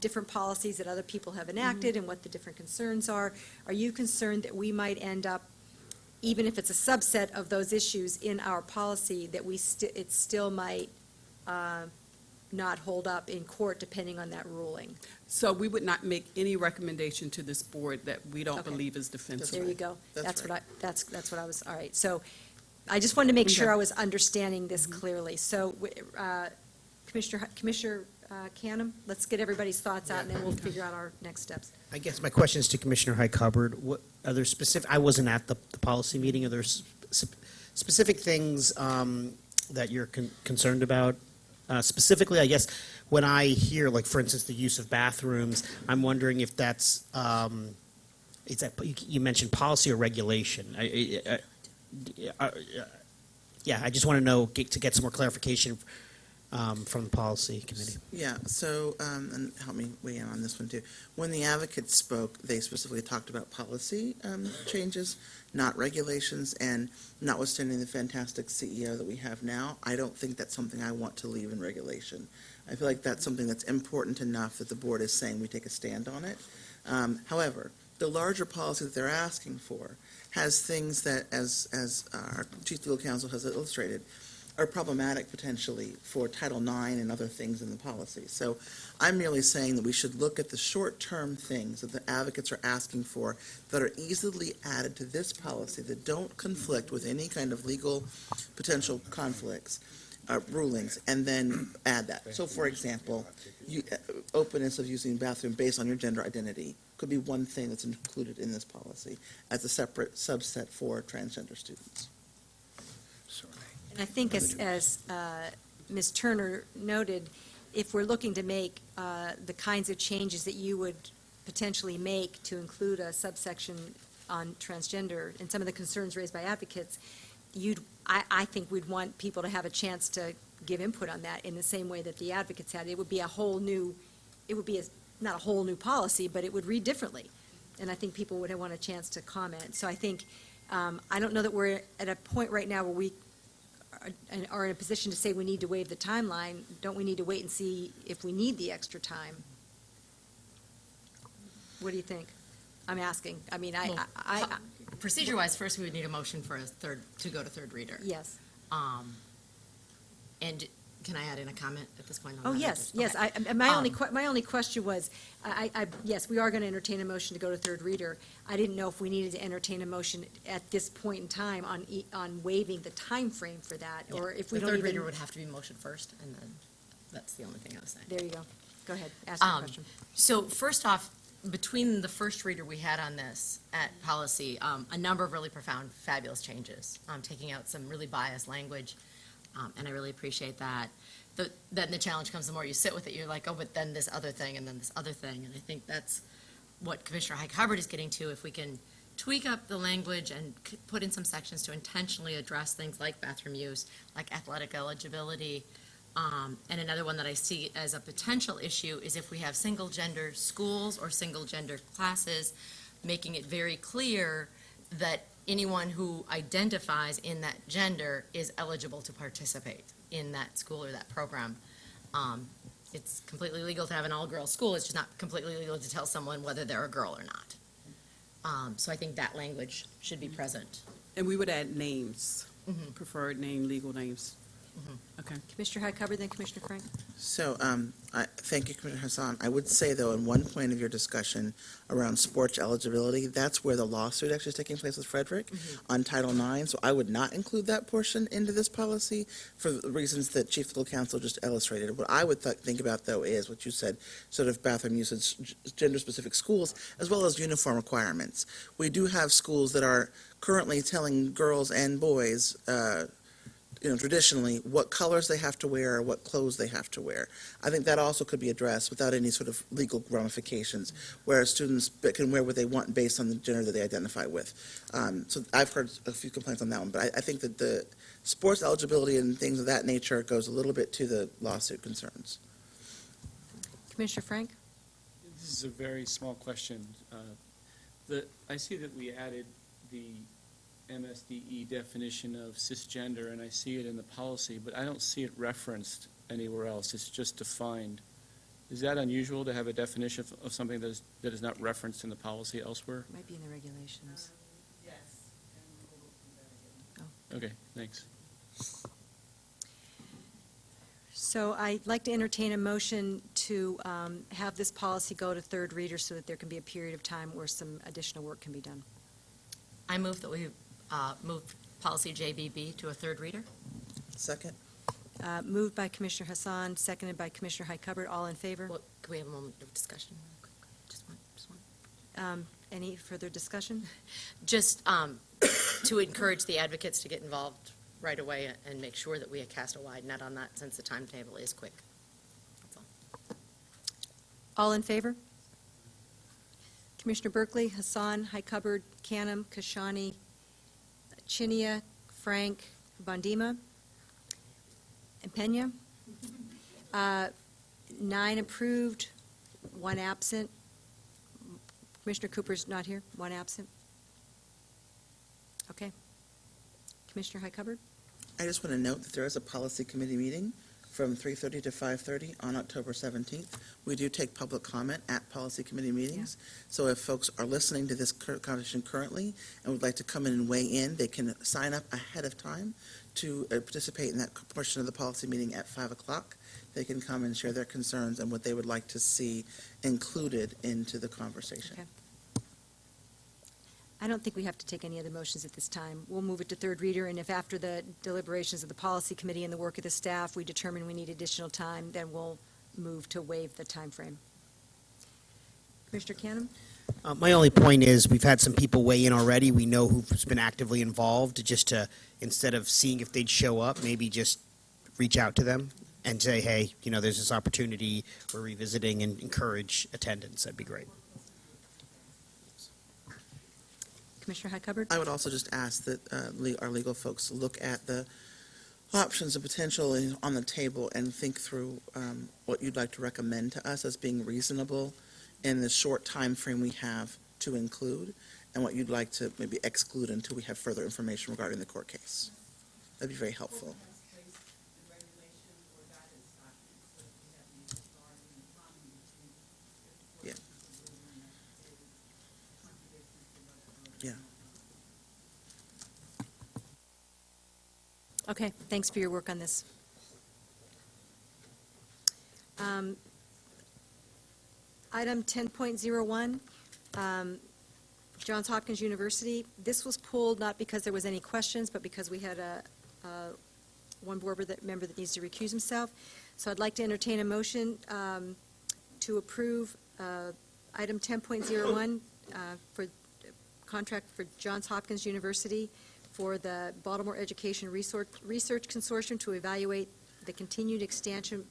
different policies that other people have enacted and what the different concerns are you concerned that we might end up, even if it's a subset of those issues in our policy, that it still might not hold up in court depending on that ruling? So we would not make any recommendation to this board that we don't Okay. believe is defensible. There you go. That's That's what I was, all right. So I just wanted to make sure Okay. I was understanding this clearly. So Commissioner Canham, let's get everybody's thoughts out, and then we'll figure out our next steps. I guess my question is to Commissioner Highcupboard. What, are there specific, I wasn't at the policy meeting, are there specific things that you're concerned about? Specifically, I guess, when I hear, like, for instance, the use of bathrooms, I'm wondering if that's, is that, you mentioned policy or regulation? Yeah, I just want to know, to get some more clarification from the policy committee. Yeah, so, and help me weigh in on this one too. When the advocates spoke, they specifically talked about policy changes, not regulations, and notwithstanding the fantastic CEO that we have now, I don't think that's something I want to leave in regulation. I feel like that's something that's important enough that the board is saying we take a stand on it. However, the larger policy that they're asking for has things that, as our chief legal counsel has illustrated, are problematic potentially for Title IX and other things in the policy. So I'm merely saying that we should look at the short-term things that the advocates are asking for that are easily added to this policy that don't conflict with any kind of legal potential conflicts, rulings, and then add that. So for example, openness of using bathroom based on your gender identity could be one thing that's included in this policy as a separate subset for transgender students. And I think as Ms. Turner noted, if we're looking to make the kinds of changes that you would potentially make to include a subsection on transgender and some of the concerns raised by advocates, I think we'd want people to have a chance to give input on that in the same way that the advocates had. It would be not a whole new policy, but it would read differently. And I think people would want a chance to comment. So I think, I don't know that we're at a point right now where we are in a position to say we need to waive the timeline. Don't we need to wait and see if we need the extra time? What do you think? I'm asking. I mean, Procedure-wise, first, we would need a motion for to go to third reader. Yes. And can I add in a comment at this point? Oh, yes, yes. Okay. My only question was, yes, we are going to entertain a motion to go to third reader. I didn't know if we needed to entertain a motion at this point in time on waiving the time frame for that, or if we The don't third even. reader would have to be motioned first, and then that's the only thing I was saying. There you go. Go ahead, ask your question. So first off, between the first reader we had on this at policy, a number of really profound, fabulous changes, taking out some really biased language, and I really appreciate that. Then the challenge comes, the more you sit with it, you're like, oh, but then this other thing, and then this other thing, and I think that's what Commissioner Highcupboard is getting to. If we can tweak up the language and put in some sections to intentionally address things like bathroom use, like athletic eligibility, and another one that I see as a potential issue is if we have single-gender schools or single-gender classes, making it very clear that anyone who identifies in that gender is eligible to participate in that school or that program. It's completely legal to have an all-girls school, it's just not completely legal to tell someone whether they're a girl or not. So I think that language should be present. And we would add names, preferred name, legal names. Okay. Commissioner Highcupboard, then Commissioner Frank. So, thank you, Commissioner Hassan. I would say, though, in one point of your discussion around sports eligibility, that's where the lawsuit actually is taking place with Frederick on Title IX. So I would not include that portion into this policy for the reasons that Chief Legal Counsel just illustrated. What I would think about, though, is what you said, sort of bathroom usage, gender-specific schools, as well as uniform requirements. We do have schools that are currently telling girls and boys, traditionally, what colors they have to wear or what clothes they have to wear. I think that also could be addressed without any sort of legal ramifications, where students can wear what they want based on the gender that they identify with. So I've heard a few complaints on that one, but I think that the sports eligibility and things of that nature goes a little bit to the lawsuit concerns. Commissioner Frank? This is a very small question. I see that we added the MSDE definition of cisgender, and I see it in the policy, but I don't see it referenced anywhere else. It's just defined. Is that unusual to have a definition of something that is not referenced in the policy elsewhere? Might be in the regulations. Okay, thanks. So I'd like to entertain a motion to have this policy go to third reader so that there can be a period of time where some additional work can be done. I move that we move policy JBB to a third reader. Second. Moved by Commissioner Hassan, seconded by Commissioner Highcupper. All in favor? Well, can we have a moment of discussion? Just one. Any further discussion? Just to encourage the advocates to get involved right away and make sure that we cast a wide net on that, since the timetable is quick. That's all. All in favor? Commissioner Berkeley, Hassan, Highcupper, Canham, Kashani, Chinia, Frank, Bondima, and Pena. 9 approved, 1 absent. Commissioner Cooper's not here, 1 absent. Okay. Commissioner Highcupper? I just want to note that there is a policy committee meeting from 3:30 to 5:30 on October 17th. We do take public comment at policy committee meetings. So if folks are listening to this conversation currently and would like to come in and weigh in, they can sign up ahead of time to participate in that portion of the policy meeting at 5 o'clock. They can come and share their concerns and what they would like to see included into the conversation. Okay. I don't think we have to take any other motions at this time. We'll move it to third reader, and if after the deliberations of the policy committee and the work of the staff, we determine we need additional time, then we'll move to waive the time frame. Commissioner Canham? My only point is, we've had some people weigh in already. We know who's been actively involved, just to, instead of seeing if they'd show up, maybe just reach out to them and say, hey, there's this opportunity, we're revisiting, and encourage attendance. That'd be great. Commissioner Highcupper? I would also just ask that our legal folks look at the options and potential on the table and think through what you'd like to recommend to us as being reasonable in the short time frame we have to include, and what you'd like to maybe exclude until we have further information regarding the court case. That'd be very helpful. Yeah. Yeah. Okay, thanks for your work on this. Item 10.01, Johns Hopkins University. This was pulled not because there was any questions, but because we had one board member that needs to recuse himself. So I'd like to entertain a motion to approve item 10.01 for contract for Johns Hopkins University for the Baltimore Education Research Consortium to evaluate the continued expansion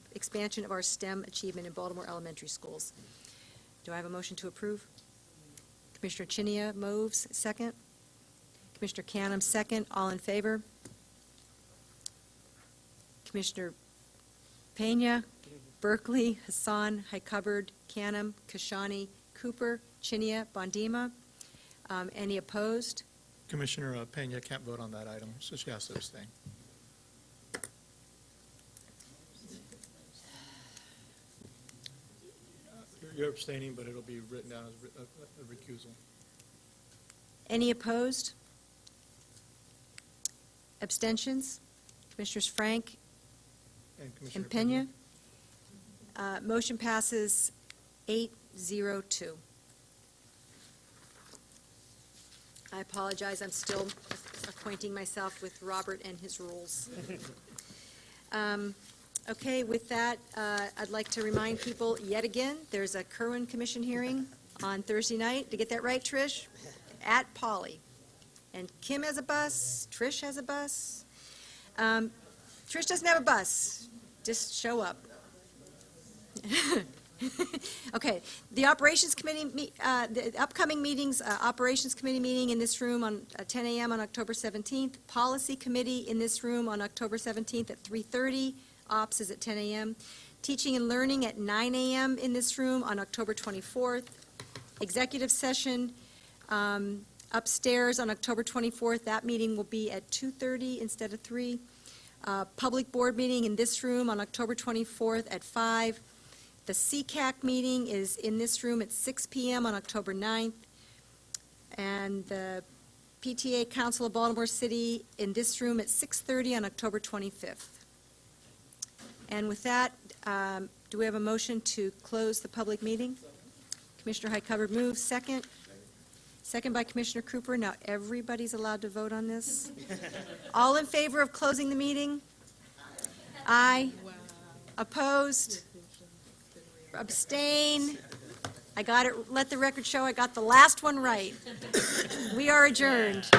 of our STEM achievement in Baltimore elementary schools. Do I have a motion to approve? Commissioner Chinia moves, second. Commissioner Canham, second. All in favor? Commissioner Pena, Berkeley, Hassan, Highcupper, Canham, Kashani, Cooper, Chinia, Bondima. Any opposed? Commissioner Pena can't vote on that item, so she has to abstain. You're abstaining, but it'll be written down as a recusal. Any opposed? Abstentions? Commissioners Frank And Commissioner and Pena? Motion passes 802. I apologize, I'm still acquainting myself with Robert and his rules. Okay, with that, I'd like to remind people, yet again, there's a Kerwin Commission hearing on Thursday night. Did I get that right, Trish? At Poly. And Kim has a bus, Trish has a bus. Trish doesn't have a bus, just show up. Okay, the Operations Committee, the upcoming meetings, Operations Committee meeting in this room on 10 a.m. on October 17th, Policy Committee in this room on October 17th at 3:30, Ops is at 10 a.m., Teaching and Learning at 9 a.m. in this room on October 24th, Executive Session upstairs on October 24th, that meeting will be at 2:30 instead of 3. Public Board meeting in this room on October 24th at 5. The CCAC meeting is in this room at 6 p.m. on October 9th. And the PTA Council of Baltimore City in this room at 6:30 on October 25th. And with that, do we have a motion to close the public meeting? Commissioner Highcover moves, second. Second by Commissioner Cooper. Now, everybody's allowed to vote on this. All in favor of closing the meeting? Aye. Opposed? Abstain? I got it. Let the record show I got the last one right. We are adjourned.